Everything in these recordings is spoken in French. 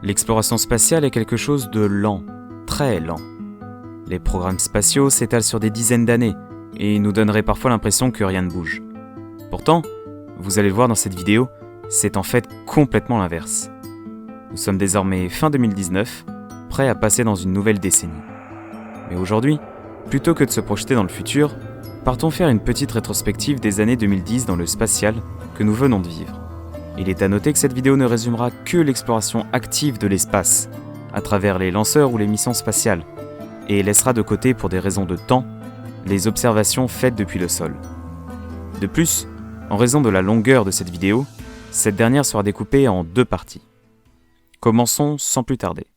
L'exploration spatiale est quelque chose de lent, très lent. Les programmes spatiaux s'étalent sur des dizaines d'années et nous donneraient parfois l'impression que rien ne bouge. Pourtant, vous allez le voir dans cette vidéo, c'est en fait complètement l'inverse. Nous sommes désormais fin 2019, prêts à passer dans une nouvelle décennie. Mais aujourd'hui, plutôt que de se projeter dans le futur, partons faire une petite rétrospective des années 2010 dans le spatial que nous venons de vivre. Il est à noter que cette vidéo ne résumera que l'exploration active de l'espace, à travers les lanceurs ou les missions spatiales, et laissera de côté pour des raisons de temps, les observations faites depuis le sol. De plus, en raison de la longueur de cette vidéo, cette dernière sera découpée en 2 parties. Commençons sans plus tarder.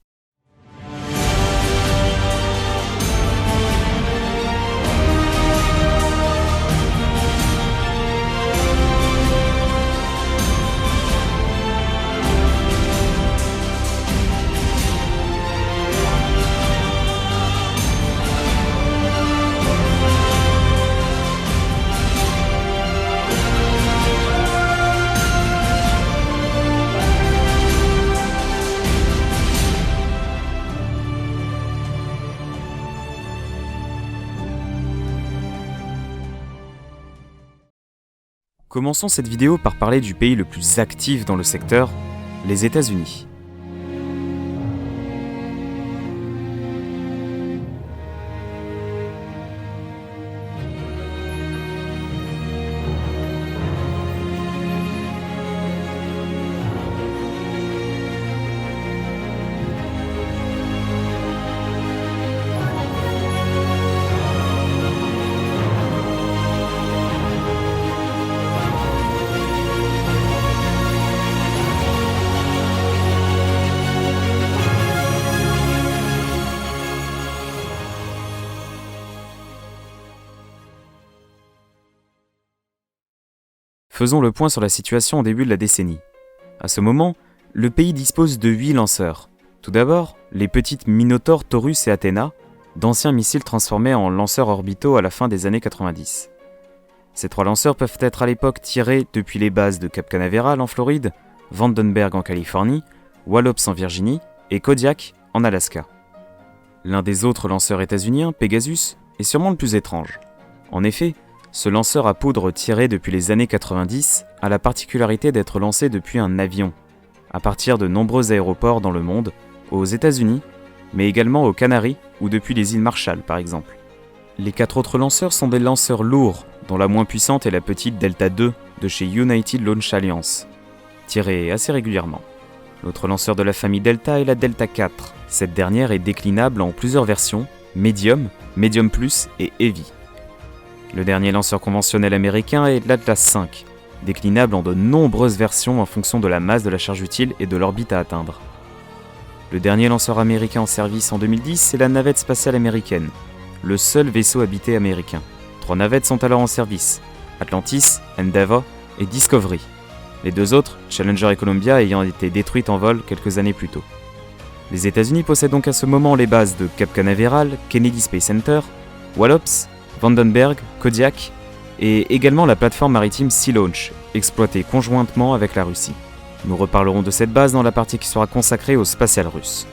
Commençons cette vidéo par parler du pays le plus actif dans le secteur, les États-Unis. Faisons le point sur la situation au début de la décennie. À ce moment, le pays dispose de 8 lanceurs. Tout d'abord, les petites Minotaur, Taurus et Athena, d'anciens missiles transformés en lanceurs orbitaux à la fin des années 90. Ces 3 lanceurs peuvent être à l'époque tirés depuis les bases de Cap Canaveral en Floride, Vandenberg en Californie, Wallops en Virginie et Kodiak en Alaska. L'un des autres lanceurs états-uniens, Pegasus, est sûrement le plus étrange. En effet, ce lanceur à poudre tiré depuis les années 90 a la particularité d'être lancé depuis un avion, à partir de nombreux aéroports dans le monde, aux États-Unis, mais également aux Canaries ou depuis les îles Marshall par exemple. Les 4 autres lanceurs sont des lanceurs lourds, dont la moins puissante est la petite Delta II de chez United Launch Alliance, tirée assez régulièrement. L'autre lanceur de la famille Delta est la Delta IV. Cette dernière est déclinable en plusieurs versions, Medium, Medium Plus et Heavy. Le dernier lanceur conventionnel américain est l'Atlas V, déclinable en de nombreuses versions en fonction de la masse de la charge utile et de l'orbite à atteindre. Le dernier lanceur américain en service en 2010, c'est la navette spatiale américaine, le seul vaisseau habité américain. 3 navettes sont alors en service, Atlantis, Endeavour et Discovery. Les 2 autres, Challenger et Columbia, ayant été détruites en vol quelques années plus tôt. Les États-Unis possèdent donc à ce moment les bases de Cap Canaveral, Kennedy Space Center, Wallops, Vandenberg, Kodiak et également la plateforme maritime Sea Launch, exploitée conjointement avec la Russie. Nous reparlerons de cette base dans la partie qui sera consacrée au spatial russe.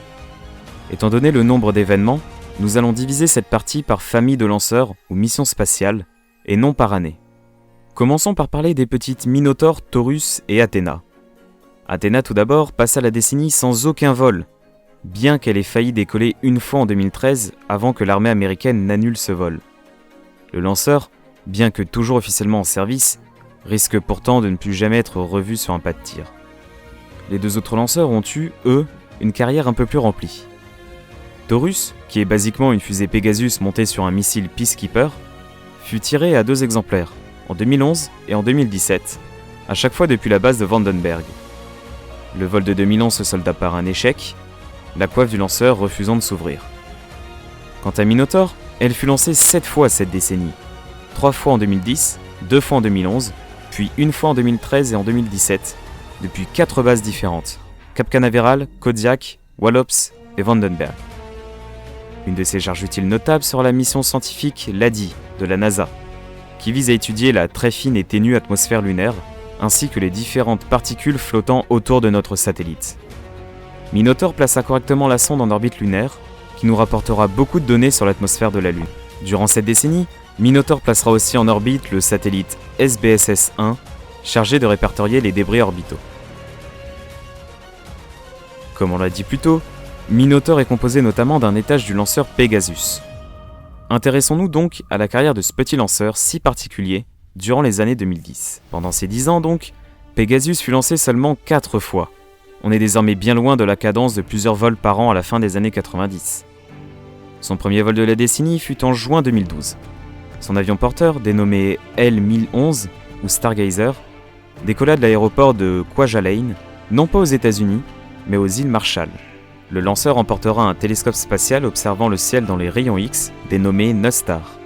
Étant donné le nombre d'événements, nous allons diviser cette partie par famille de lanceurs ou missions spatiales et non par année. Commençons par parler des petites Minotaur, Taurus et Athena. Athena tout d'abord passa la décennie sans aucun vol, bien qu'elle ait failli décoller une fois en 2013 avant que l'armée américaine n'annule ce vol. Le lanceur, bien que toujours officiellement en service, risque pourtant de ne plus jamais être revu sur un pas de tir. Les 2 autres lanceurs ont eu, eux, une carrière un peu plus remplie. Taurus, qui est basiquement une fusée Pegasus montée sur un missile Peacekeeper, fut tiré à 2 exemplaires, en 2011 et en 2017, à chaque fois depuis la base de Vandenberg. Le vol de 2011 se solda par un échec, la coiffe du lanceur refusant de s'ouvrir. Quant à Minotaur, elle fut lancée 7 fois cette décennie, 3 fois en 2010, 2 fois en 2011, puis 1 fois en 2013 et en 2017, depuis 4 bases différentes, Cap Canaveral, Kodiak, Wallops et Vandenberg. Une de ses charges utiles notables sera la mission scientifique LADEE de la NASA, qui vise à étudier la très fine et ténue atmosphère lunaire, ainsi que les différentes particules flottant autour de notre satellite. Minotaur plaça correctement la sonde en orbite lunaire, qui nous rapportera beaucoup de données sur l'atmosphère de la Lune. Durant cette décennie, Minotaur placera aussi en orbite le satellite SBSS-1, chargé de répertorier les débris orbitaux. Comme on l'a dit plus tôt, Minotaur est composé notamment d'un étage du lanceur Pegasus. Intéressons-nous donc à la carrière de ce petit lanceur si particulier durant les années 2010. Pendant ces 10 ans donc, Pegasus fut lancé seulement 4 fois. On est désormais bien loin de la cadence de plusieurs vols par an à la fin des années 90. Son premier vol de la décennie fut en juin 2012. Son avion porteur, dénommé L-1011 ou Stargazer, décolla de l'aéroport de Kwajalein, non pas aux États-Unis, mais aux îles Marshall. Le lanceur emportera un télescope spatial observant le ciel dans les rayons X, dénommé Nustar.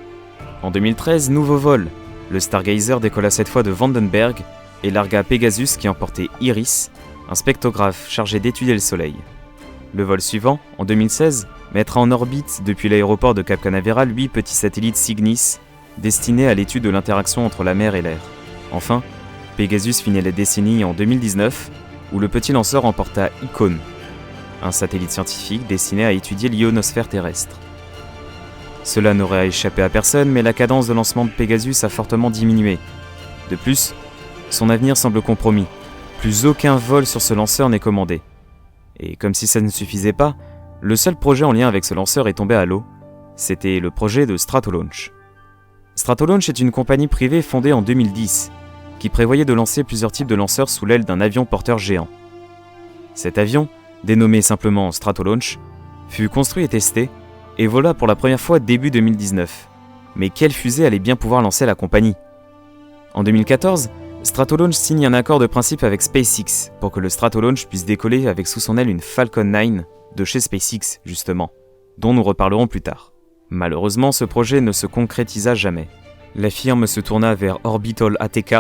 En 2013, nouveau vol. Le Stargazer décolla cette fois de Vandenberg et largua Pegasus qui emportait Iris, un spectrographe chargé d'étudier le Soleil. Le vol suivant, en 2016, mettra en orbite depuis l'aéroport de Cap Canaveral 8 petits satellites Cygnus destinés à l'étude de l'interaction entre la mer et l'air. Enfin, Pegasus finit la décennie en 2019, où le petit lanceur emporta Icon, un satellite scientifique destiné à étudier l'ionosphère terrestre. Cela n'aurait échappé à personne, mais la cadence de lancement de Pegasus a fortement diminué. De plus, son avenir semble compromis. Plus aucun vol sur ce lanceur n'est commandé. Et comme si ça ne suffisait pas, le seul projet en lien avec ce lanceur est tombé à l'eau. C'était le projet de Stratolaunch. Stratolaunch est une compagnie privée fondée en 2010, qui prévoyait de lancer plusieurs types de lanceurs sous l'aile d'un avion porteur géant. Cet avion, dénommé simplement Stratolaunch, fut construit et testé, et vola pour la première fois début 2019. Mais quelle fusée allait bien pouvoir lancer la compagnie ? En 2014, Stratolaunch signe un accord de principe avec SpaceX pour que le Stratolaunch puisse décoller avec sous son aile une Falcon 9 de chez SpaceX, justement, dont nous reparlerons plus tard. Malheureusement, ce projet ne se concrétisa jamais. La firme se tourna vers Orbital ATK,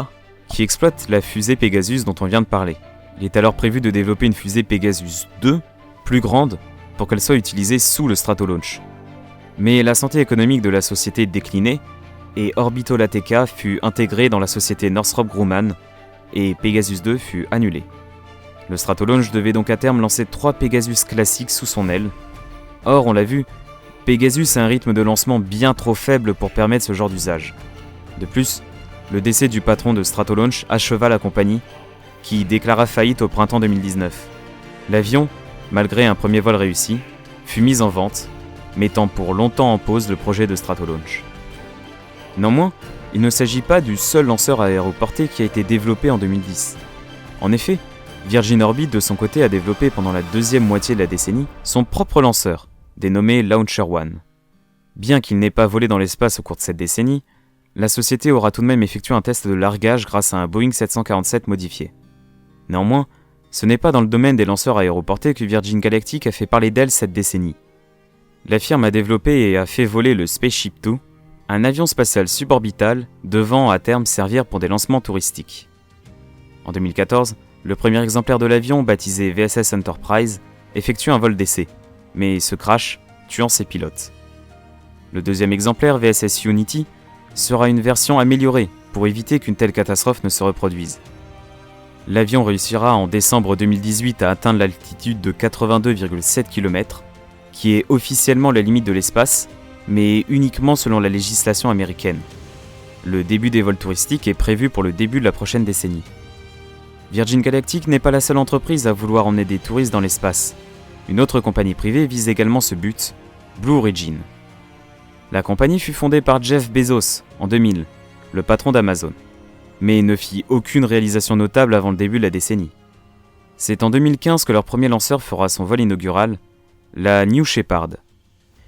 qui exploite la fusée Pegasus dont on vient de parler. Il est alors prévu de développer une fusée Pegasus 2, plus grande, pour qu'elle soit utilisée sous le Stratolaunch. Mais la santé économique de la société déclinait, et Orbital ATK fut intégré dans la société Northrop Grumman, et Pegasus 2 fut annulé. Le Stratolaunch devait donc à terme lancer 3 Pegasus classiques sous son aile. Or, on l'a vu, Pegasus a un rythme de lancement bien trop faible pour permettre ce genre d'usage. De plus, le décès du patron de Stratolaunch acheva la compagnie, qui déclara faillite au printemps 2019. L'avion, malgré un premier vol réussi, fut mis en vente, mettant pour longtemps en pause le projet de Stratolaunch. Néanmoins, il ne s'agit pas du seul lanceur aéroporté qui a été développé en 2010. En effet, Virgin Orbit de son côté a développé pendant la deuxième moitié de la décennie son propre lanceur, dénommé Launcher One. Bien qu'il n'ait pas volé dans l'espace au cours de cette décennie, la société aura tout de même effectué un test de largage grâce à un Boeing 747 modifié. Néanmoins, ce n'est pas dans le domaine des lanceurs aéroportés que Virgin Galactic a fait parler d'elle cette décennie. La firme a développé et a fait voler le Spaceship Two, un avion spatial suborbital devant à terme servir pour des lancements touristiques. En 2014, le premier exemplaire de l'avion, baptisé VSS Enterprise, effectue un vol d'essai, mais se crache, tuant ses pilotes. Le deuxième exemplaire, VSS Unity, sera une version améliorée pour éviter qu'une telle catastrophe ne se reproduise. L'avion réussira en décembre 2018 à atteindre l'altitude de 82,7 km, qui est officiellement la limite de l'espace, mais uniquement selon la législation américaine. Le début des vols touristiques est prévu pour le début de la prochaine décennie. Virgin Galactic n'est pas la seule entreprise à vouloir emmener des touristes dans l'espace. Une autre compagnie privée vise également ce but, Blue Origin. La compagnie fut fondée par Jeff Bezos en 2000, le patron d'Amazon, mais ne fit aucune réalisation notable avant le début de la décennie. C'est en 2015 que leur premier lanceur fera son vol inaugural, la New Shepard.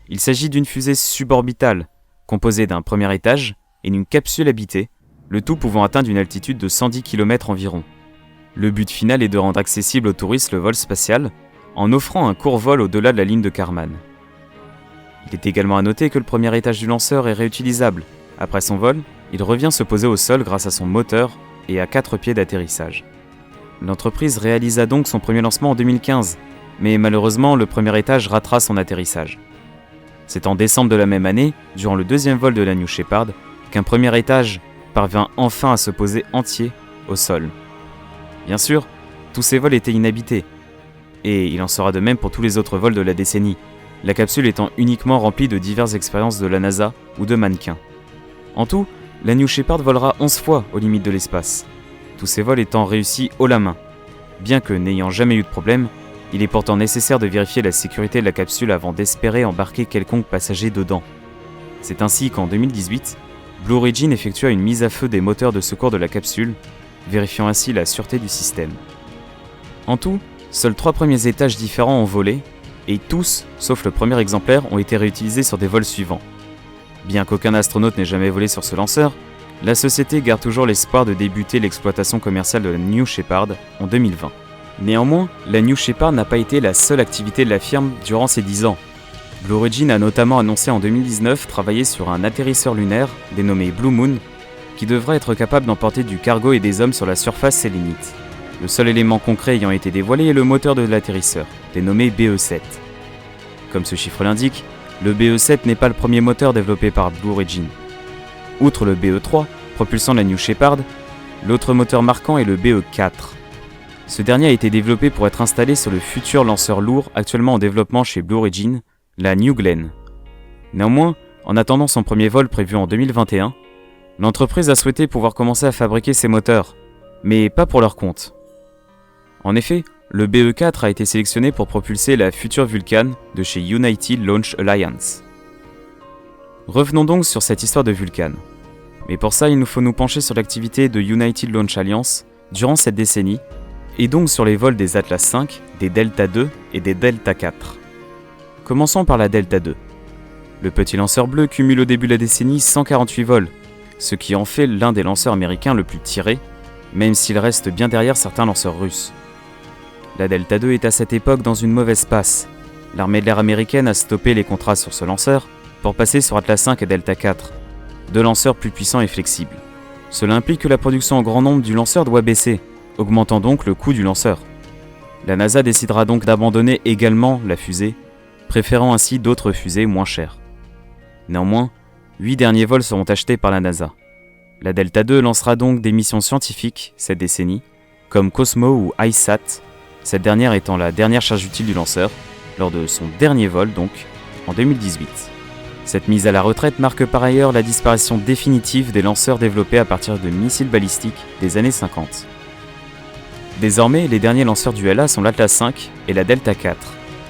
Il s'agit d'une fusée suborbitale, composée d'un premier étage et d'une capsule habitée, le tout pouvant atteindre une altitude de 110 km environ. Le but final est de rendre accessible aux touristes le vol spatial, en offrant un court vol au-delà de la ligne de Kármán. Il est également à noter que le premier étage du lanceur est réutilisable. Après son vol, il revient se poser au sol grâce à son moteur et à 4 pieds d'atterrissage. L'entreprise réalisa donc son premier lancement en 2015, mais malheureusement le premier étage ratera son atterrissage. C'est en décembre de la même année, durant le deuxième vol de la New Shepard, qu'un premier étage parvint enfin à se poser entier au sol. Bien sûr, tous ces vols étaient inhabités. Et il en sera de même pour tous les autres vols de la décennie, la capsule étant uniquement remplie de diverses expériences de la NASA ou de mannequins. En tout, la New Shepard volera 11 fois aux limites de l'espace, tous ces vols étant réussis haut la main. Bien que n'ayant jamais eu de problème, il est pourtant nécessaire de vérifier la sécurité de la capsule avant d'espérer embarquer quelconque passager dedans. C'est ainsi qu'en 2018, Blue Origin effectua une mise à feu des moteurs de secours de la capsule, vérifiant ainsi la sûreté du système. En tout, seuls 3 premiers étages différents ont volé, et tous, sauf le premier exemplaire, ont été réutilisés sur des vols suivants. Bien qu'aucun astronaute n'ait jamais volé sur ce lanceur, la société garde toujours l'espoir de débuter l'exploitation commerciale de la New Shepard en 2020. Néanmoins, la New Shepard n'a pas été la seule activité de la firme durant ces 10 ans. Blue Origin a notamment annoncé en 2019 travailler sur un atterrisseur lunaire dénommé Blue Moon, qui devrait être capable d'emporter du cargo et des hommes sur la surface sélénite. Le seul élément concret ayant été dévoilé est le moteur de l'atterrisseur, dénommé BE7. Comme ce chiffre l'indique, le BE7 n'est pas le premier moteur développé par Blue Origin. Outre le BE3, propulsant la New Shepard, l'autre moteur marquant est le BE4. Ce dernier a été développé pour être installé sur le futur lanceur lourd actuellement en développement chez Blue Origin, la New Glenn. Néanmoins, en attendant son premier vol prévu en 2021, l'entreprise a souhaité pouvoir commencer à fabriquer ses moteurs, mais pas pour leur compte. En effet, le BE4 a été sélectionné pour propulser la future Vulcan de chez United Launch Alliance. Revenons donc sur cette histoire de Vulcan. Mais pour ça, il nous faut nous pencher sur l'activité de United Launch Alliance durant cette décennie, et donc sur les vols des Atlas V, des Delta II et des Delta IV. Commençons par la Delta II. Le petit lanceur bleu cumule au début de la décennie 148 vols, ce qui en fait l'un des lanceurs américains le plus tiré, même s'il reste bien derrière certains lanceurs russes. La Delta II est à cette époque dans une mauvaise passe. L'armée de l'air américaine a stoppé les contrats sur ce lanceur pour passer sur Atlas V et Delta IV, 2 lanceurs plus puissants et flexibles. Cela implique que la production en grand nombre du lanceur doit baisser, augmentant donc le coût du lanceur. La NASA décidera donc d'abandonner également la fusée, préférant ainsi d'autres fusées moins chères. Néanmoins, 8 derniers vols seront achetés par la NASA. La Delta II lancera donc des missions scientifiques cette décennie, comme Cosmo ou ICESat, cette dernière étant la dernière charge utile du lanceur, lors de son dernier vol donc, en 2018. Cette mise à la retraite marque par ailleurs la disparition définitive des lanceurs développés à partir de missiles balistiques des années 50. Désormais, les derniers lanceurs du LA sont l'Atlas V et la Delta IV,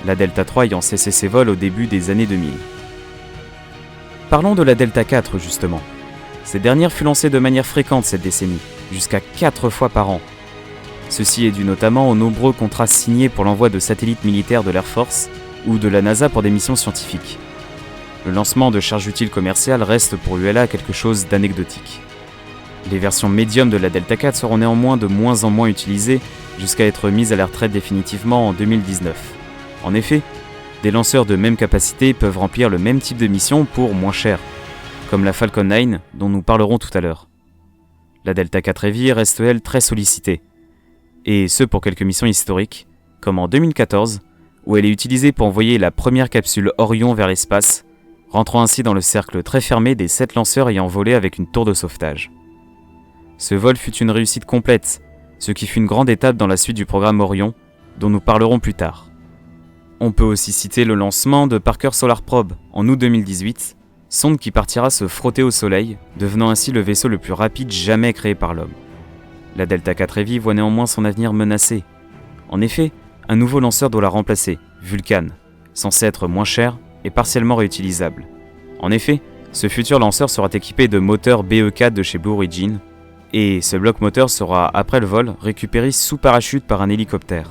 la Delta III ayant cessé ses vols au début des années 2000. Parlons de la Delta IV justement. Cette dernière fut lancée de manière fréquente cette décennie, jusqu'à 4 fois par an. Ceci est dû notamment aux nombreux contrats signés pour l'envoi de satellites militaires de l'Air Force ou de la NASA pour des missions scientifiques. Le lancement de charges utiles commerciales reste pour ULA quelque chose d'anecdotique. Les versions médium de la Delta IV seront néanmoins de moins en moins utilisées jusqu'à être mises à la retraite définitivement en 2019. En effet, des lanceurs de même capacité peuvent remplir le même type de mission pour moins cher, comme la Falcon 9 dont nous parlerons tout à l'heure. La Delta IV Heavy reste elle très sollicitée, et ce pour quelques missions historiques, comme en 2014, où elle est utilisée pour envoyer la première capsule Orion vers l'espace, rentrant ainsi dans le cercle très fermé des 7 lanceurs ayant volé avec une tour de sauvetage. Ce vol fut une réussite complète, ce qui fut une grande étape dans la suite du programme Orion, dont nous parlerons plus tard. On peut aussi citer le lancement de Parker Solar Probe en août 2018, sonde qui partira se frotter au Soleil, devenant ainsi le vaisseau le plus rapide jamais créé par l'homme. La Delta IV Heavy voit néanmoins son avenir menacé. En effet, un nouveau lanceur doit la remplacer, Vulcan, censé être moins cher et partiellement réutilisable. En effet, ce futur lanceur sera équipé de moteurs BE4 de chez Blue Origin, et ce bloc moteur sera, après le vol, récupéré sous parachute par un hélicoptère.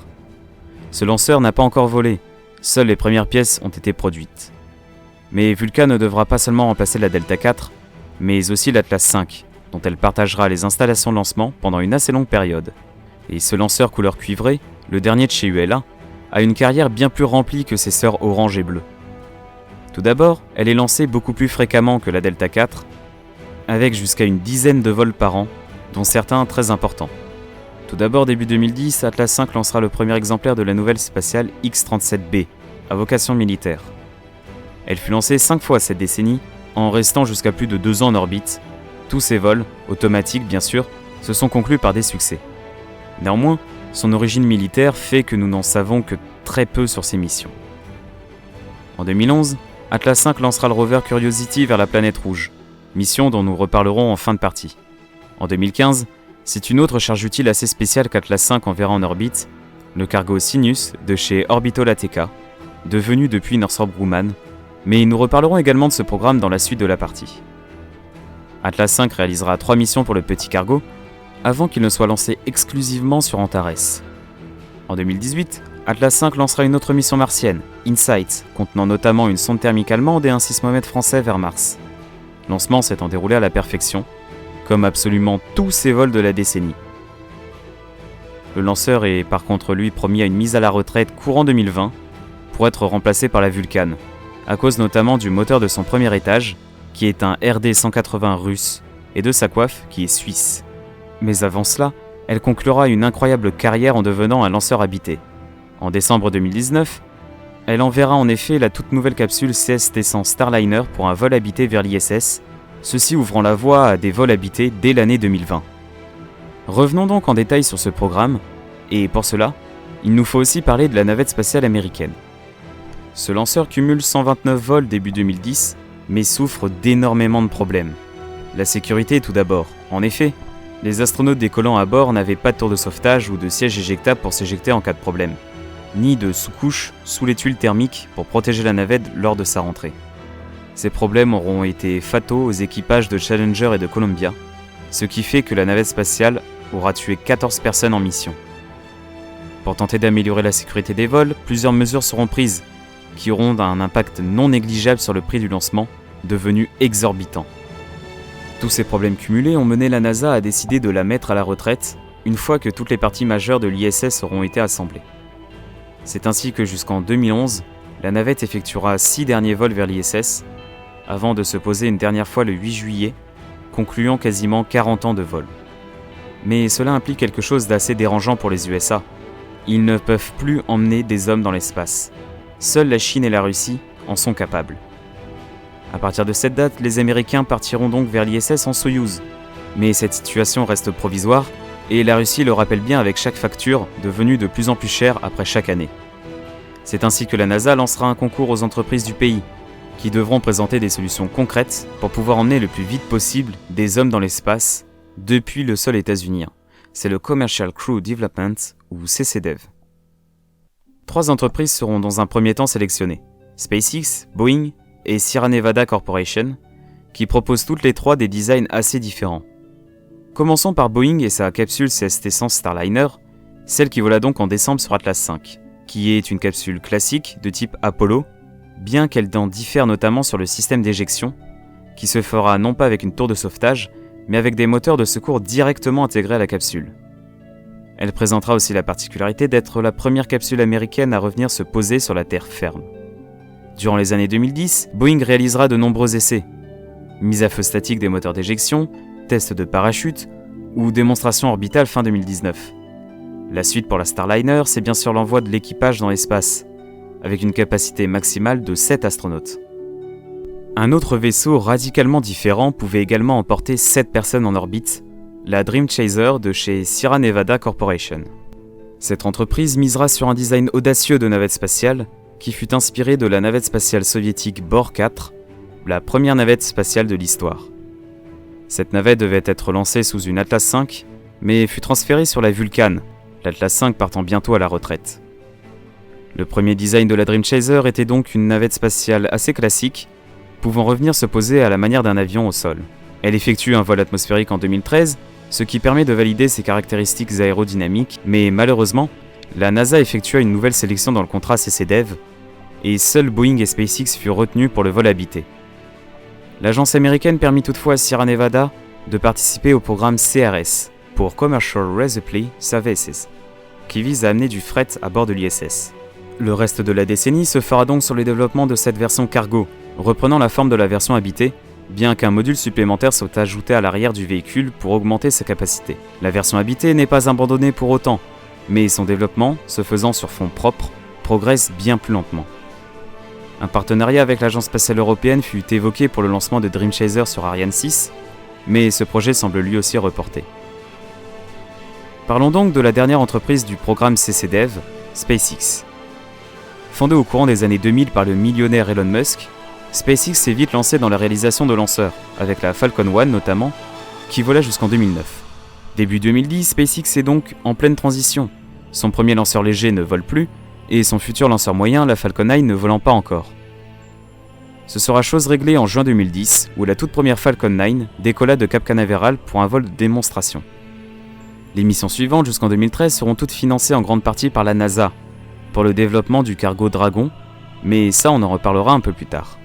Ce lanceur n'a pas encore volé, seules les premières pièces ont été produites. Mais Vulcan ne devra pas seulement remplacer la Delta IV, mais aussi l'Atlas V, dont elle partagera les installations de lancement pendant une assez longue période. Et ce lanceur couleur cuivrée, le dernier de chez ULA, a une carrière bien plus remplie que ses sœurs orange et bleu. Tout d'abord, elle est lancée beaucoup plus fréquemment que la Delta IV, avec jusqu'à une dizaine de vols par an, dont certains très importants. Tout d'abord, début 2010, Atlas V lancera le premier exemplaire de la nouvelle spatiale X-37B, à vocation militaire. Elle fut lancée 5 fois cette décennie, en restant jusqu'à plus de 2 ans en orbite. Tous ces vols, automatiques bien sûr, se sont conclus par des succès. Néanmoins, son origine militaire fait que nous n'en savons que très peu sur ses missions. En 2011, Atlas V lancera le rover Curiosity vers la planète rouge, mission dont nous reparlerons en fin de partie. En 2015, c'est une autre charge utile assez spéciale qu'Atlas V enverra en orbite, le cargo Sinus de chez Orbital ATK, devenu depuis Northrop Grumman, mais nous reparlerons également de ce programme dans la suite de la partie. Atlas V réalisera 3 missions pour le petit cargo, avant qu'il ne soit lancé exclusivement sur Antares. En 2018, Atlas V lancera une autre mission martienne, InSight, contenant notamment une sonde thermique allemande et un sismomètre français vers Mars. Lancement s'étant déroulé à la perfection, comme absolument tous ces vols de la décennie. Le lanceur est par contre lui promis à une mise à la retraite courant 2020 pour être remplacé par la Vulcan, à cause notamment du moteur de son premier étage, qui est un RD-180 russe, et de sa coiffe qui est suisse. Mais avant cela, elle conclura une incroyable carrière en devenant un lanceur habité. En décembre 2019, elle enverra en effet la toute nouvelle capsule CST-100 Starliner pour un vol habité vers l'ISS, ceci ouvrant la voie à des vols habités dès l'année 2020. Revenons donc en détail sur ce programme, et pour cela, il nous faut aussi parler de la navette spatiale américaine. Ce lanceur cumule 129 vols début 2010, mais souffre d'énormément de problèmes. La sécurité tout d'abord. En effet, les astronautes décollant à bord n'avaient pas de tour de sauvetage ou de siège éjectable pour s'éjecter en cas de problème, ni de sous-couche sous les tuiles thermiques pour protéger la navette lors de sa rentrée. Ces problèmes auront été fataux aux équipages de Challenger et de Columbia, ce qui fait que la navette spatiale aura tué 14 personnes en mission. Pour tenter d'améliorer la sécurité des vols, plusieurs mesures seront prises, qui auront un impact non négligeable sur le prix du lancement, devenu exorbitant. Tous ces problèmes cumulés ont mené la NASA à décider de la mettre à la retraite, une fois que toutes les parties majeures de l'ISS auront été assemblées. C'est ainsi que jusqu'en 2011, la navette effectuera 6 derniers vols vers l'ISS, avant de se poser une dernière fois le 8 juillet, concluant quasiment 40 ans de vol. Mais cela implique quelque chose d'assez dérangeant pour les USA. Ils ne peuvent plus emmener des hommes dans l'espace. Seules la Chine et la Russie en sont capables. À partir de cette date, les Américains partiront donc vers l'ISS en Soyouz. Mais cette situation reste provisoire, et la Russie le rappelle bien avec chaque facture, devenue de plus en plus chère après chaque année. C'est ainsi que la NASA lancera un concours aux entreprises du pays, qui devront présenter des solutions concrètes pour pouvoir emmener le plus vite possible des hommes dans l'espace depuis le sol états-unien. C'est le Commercial Crew Development, ou CCDEV. 3 entreprises seront dans un premier temps sélectionnées, SpaceX, Boeing et Sierra Nevada Corporation, qui proposent toutes les 3 des designs assez différents. Commençons par Boeing et sa capsule CST-100 Starliner, celle qui vola donc en décembre sur Atlas V, qui est une capsule classique de type Apollo, bien qu'elle en diffère notamment sur le système d'éjection, qui se fera non pas avec une tour de sauvetage, mais avec des moteurs de secours directement intégrés à la capsule. Elle présentera aussi la particularité d'être la première capsule américaine à revenir se poser sur la terre ferme. Durant les années 2010, Boeing réalisera de nombreux essais. Mise à feu statique des moteurs d'éjection, tests de parachute ou démonstration orbitale fin 2019. La suite pour la Starliner, c'est bien sûr l'envoi de l'équipage dans l'espace, avec une capacité maximale de 7 astronautes. Un autre vaisseau radicalement différent pouvait également emporter 7 personnes en orbite, la Dream Chaser de chez Sierra Nevada Corporation. Cette entreprise misera sur un design audacieux de navette spatiale qui fut inspiré de la navette spatiale soviétique Bor 4, la première navette spatiale de l'histoire. Cette navette devait être lancée sous une Atlas V, mais fut transférée sur la Vulcan, l'Atlas V partant bientôt à la retraite. Le premier design de la Dream Chaser était donc une navette spatiale assez classique, pouvant revenir se poser à la manière d'un avion au sol. Elle effectue un vol atmosphérique en 2013, ce qui permet de valider ses caractéristiques aérodynamiques, mais malheureusement, la NASA effectua une nouvelle sélection dans le contrat CCDEV, et seuls Boeing et SpaceX furent retenus pour le vol habité. L'agence américaine permit toutefois à Sierra Nevada de participer au programme CRS, pour Commercial Resupply Services, qui vise à amener du fret à bord de l'ISS. Le reste de la décennie se fera donc sur le développement de cette version cargo, reprenant la forme de la version habitée, bien qu'un module supplémentaire soit ajouté à l'arrière du véhicule pour augmenter sa capacité. La version habitée n'est pas abandonnée pour autant, mais son développement, se faisant sur fonds propres, progresse bien plus lentement. Un partenariat avec l'Agence spatiale européenne fut évoqué pour le lancement de Dream Chaser sur Ariane 6, mais ce projet semble lui aussi reporté. Parlons donc de la dernière entreprise du programme CCDEV, SpaceX. Fondée au courant des années 2000 par le millionnaire Elon Musk, SpaceX s'est vite lancé dans la réalisation de lanceurs, avec la Falcon 1 notamment, qui vola jusqu'en 2009. Début 2010, SpaceX est donc en pleine transition. Son premier lanceur léger ne vole plus, et son futur lanceur moyen, la Falcon 9, ne volant pas encore. Ce sera chose réglée en juin 2010, où la toute première Falcon 9 décolla de Cap Canaveral pour un vol de démonstration. Les missions suivantes jusqu'en 2013 seront toutes financées en grande partie par la NASA, pour le développement du cargo Dragon, mais ça on en reparlera un peu plus tard.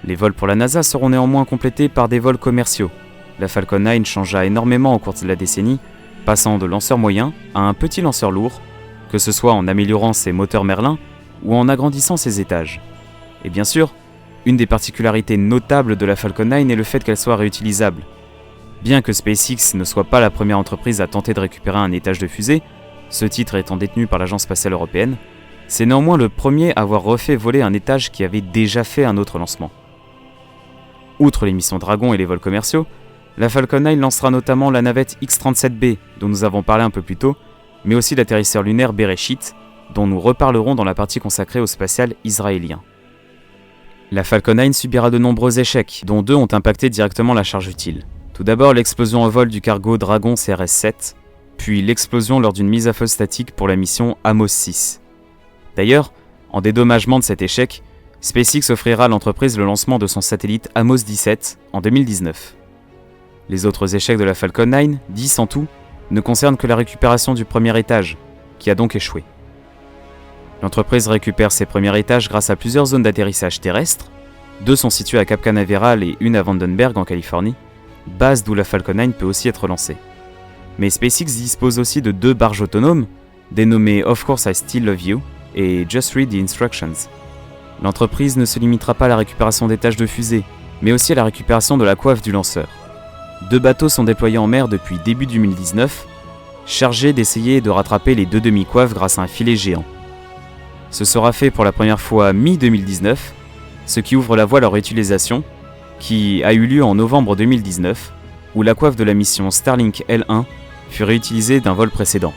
Les vols pour la NASA seront néanmoins complétés par des vols commerciaux. La Falcon 9 changea énormément au cours de la décennie, passant de lanceur moyen à un petit lanceur lourd, que ce soit en améliorant ses moteurs Merlin ou en agrandissant ses étages. Et bien sûr, une des particularités notables de la Falcon 9 est le fait qu'elle soit réutilisable. Bien que SpaceX ne soit pas la première entreprise à tenter de récupérer un étage de fusée, ce titre étant détenu par l'Agence spatiale européenne, c'est néanmoins le premier à avoir refait voler un étage qui avait déjà fait un autre lancement. Outre les missions Dragon et les vols commerciaux, la Falcon 9 lancera notamment la navette X-37B, dont nous avons parlé un peu plus tôt, mais aussi l'atterrisseur lunaire Bereshit, dont nous reparlerons dans la partie consacrée au spatial israélien. La Falcon 9 subira de nombreux échecs, dont 2 ont impacté directement la charge utile. Tout d'abord l'explosion en vol du cargo Dragon CRS-7, puis l'explosion lors d'une mise à feu statique pour la mission Amos 6. D'ailleurs, en dédommagement de cet échec, SpaceX offrira à l'entreprise le lancement de son satellite Amos 17 en 2019. Les autres échecs de la Falcon 9, 10 en tout, ne concernent que la récupération du premier étage, qui a donc échoué. L'entreprise récupère ses premiers étages grâce à plusieurs zones d'atterrissage terrestres, 2 sont situées à Cap Canaveral et une à Vandenberg en Californie, base d'où la Falcon 9 peut aussi être lancée. Mais SpaceX dispose aussi de 2 barges autonomes, dénommées Of Course I Still Love You et Just Read the Instructions. L'entreprise ne se limitera pas à la récupération d'étages de fusée, mais aussi à la récupération de la coiffe du lanceur. 2 bateaux sont déployés en mer depuis début 2019, chargés d'essayer de rattraper les 2 demi-coiffes grâce à un filet géant. Ce sera fait pour la première fois mi-2019, ce qui ouvre la voie à leur utilisation, qui a eu lieu en novembre 2019, où la coiffe de la mission Starlink L1 fut réutilisée d'un vol précédent.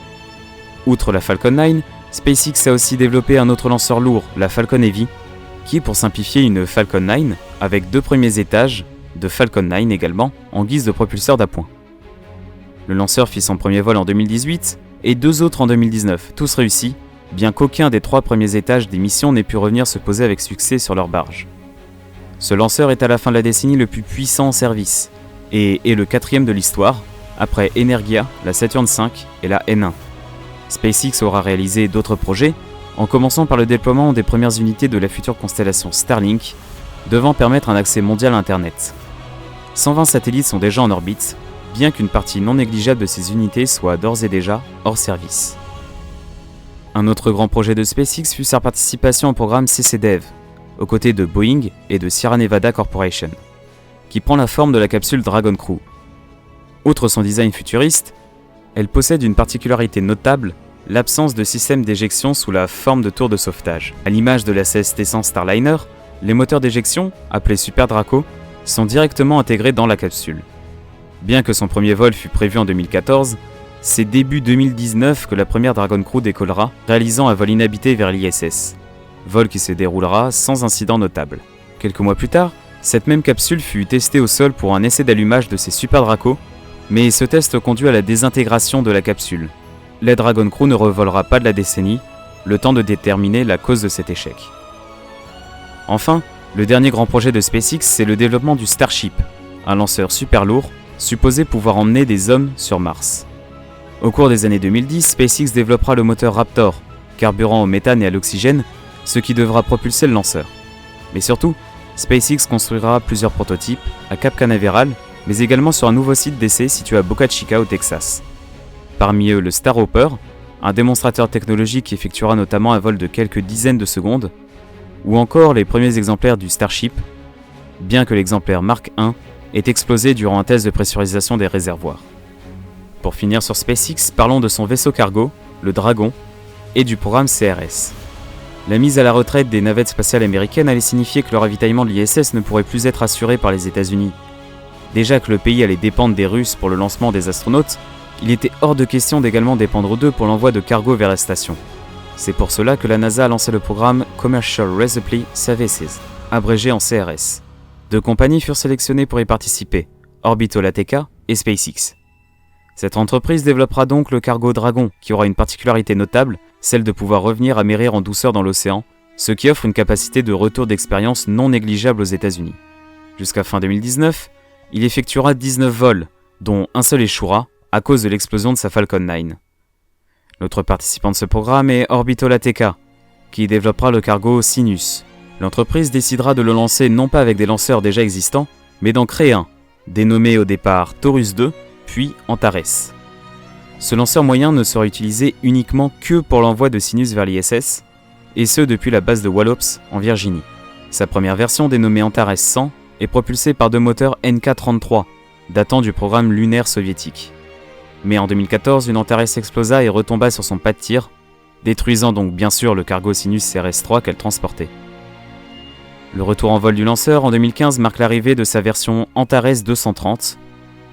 Outre la Falcon 9, SpaceX a aussi développé un autre lanceur lourd, la Falcon Heavy, qui est pour simplifier une Falcon 9 avec 2 premiers étages de Falcon 9 également en guise de propulseur d'appoint. Le lanceur fit son premier vol en 2018 et 2 autres en 2019, tous réussis, bien qu'aucun des 3 premiers étages des missions n'ait pu revenir se poser avec succès sur leur barge. Ce lanceur est à la fin de la décennie le plus puissant en service et est le 4e de l'histoire, après Energia, la Saturn V et la N1. SpaceX aura réalisé d'autres projets, en commençant par le déploiement des premières unités de la future constellation Starlink, devant permettre un accès mondial à Internet. 120 satellites sont déjà en orbite, bien qu'une partie non négligeable de ces unités soit d'ores et déjà hors service. Un autre grand projet de SpaceX fut sa participation au programme CCDEV, aux côtés de Boeing et de Sierra Nevada Corporation, qui prend la forme de la capsule Dragon Crew. Outre son design futuriste, elle possède une particularité notable, l'absence de système d'éjection sous la forme de tour de sauvetage. À l'image de la CST-100 Starliner, les moteurs d'éjection, appelés Super Draco, sont directement intégrés dans la capsule. Bien que son premier vol fût prévu en 2014, c'est début 2019 que la première Dragon Crew décollera, réalisant un vol inhabité vers l'ISS. Vol qui se déroulera sans incident notable. Quelques mois plus tard, cette même capsule fut testée au sol pour un essai d'allumage de ses Super Draco, mais ce test conduit à la désintégration de la capsule. La Dragon Crew ne revolera pas de la décennie, le temps de déterminer la cause de cet échec. Enfin, le dernier grand projet de SpaceX, c'est le développement du Starship, un lanceur super lourd, supposé pouvoir emmener des hommes sur Mars. Au cours des années 2010, SpaceX développera le moteur Raptor, carburant au méthane et à l'oxygène, ce qui devra propulser le lanceur. Mais surtout, SpaceX construira plusieurs prototypes à Cap Canaveral, mais également sur un nouveau site d'essai situé à Boca Chica au Texas. Parmi eux le Star Hopper, un démonstrateur technologique qui effectuera notamment un vol de quelques dizaines de secondes, ou encore les premiers exemplaires du Starship, bien que l'exemplaire Mark I ait explosé durant un test de pressurisation des réservoirs. Pour finir sur SpaceX, parlons de son vaisseau cargo, le Dragon, et du programme CRS. La mise à la retraite des navettes spatiales américaines allait signifier que le ravitaillement de l'ISS ne pourrait plus être assuré par les États-Unis. Déjà que le pays allait dépendre des Russes pour le lancement des astronautes, il était hors de question d'également dépendre d'eux pour l'envoi de cargo vers la station. C'est pour cela que la NASA a lancé le programme Commercial Resupply Services, abrégé en CRS. 2 compagnies furent sélectionnées pour y participer, Orbital ATK et SpaceX. Cette entreprise développera donc le cargo Dragon, qui aura une particularité notable, celle de pouvoir revenir amérir en douceur dans l'océan, ce qui offre une capacité de retour d'expérience non négligeable aux États-Unis. Jusqu'à fin 2019, il effectuera 19 vols, dont un seul échouera à cause de l'explosion de sa Falcon 9. L'autre participant de ce programme est Orbital ATK, qui développera le cargo Sinus. L'entreprise décidera de le lancer non pas avec des lanceurs déjà existants, mais d'en créer un, dénommé au départ Taurus 2, puis Antares. Ce lanceur moyen ne sera utilisé uniquement que pour l'envoi de Sinus vers l'ISS, et ce depuis la base de Wallops en Virginie. Sa première version, dénommée Antares 100, est propulsée par 2 moteurs NK-33, datant du programme lunaire soviétique. Mais en 2014, une Antares explosa et retomba sur son pas de tir, détruisant donc bien sûr le cargo Sinus CRS-3 qu'elle transportait. Le retour en vol du lanceur en 2015 marque l'arrivée de sa version Antares 230,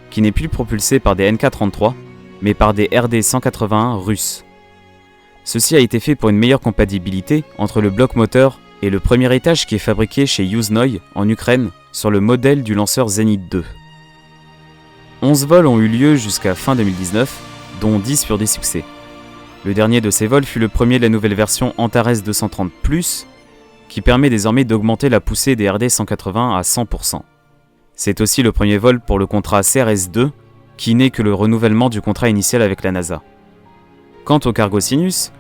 qui n'est plus propulsée par des NK-33, mais par des RD-181 russes. Ceci a été fait pour une meilleure compatibilité entre le bloc moteur et le premier étage qui est fabriqué chez Yuzhnoye en Ukraine sur le modèle du lanceur Zenit 2. 11 vols ont eu lieu jusqu'à fin 2019, dont 10 furent des succès. Le dernier de ces vols fut le premier de la nouvelle version Antares 230+, qui permet désormais d'augmenter la poussée des RD-180 à 100%. C'est aussi le premier vol pour le contrat CRS-2, qui n'est que le renouvellement du contrat initial avec la NASA. Quant au cargo Sinus,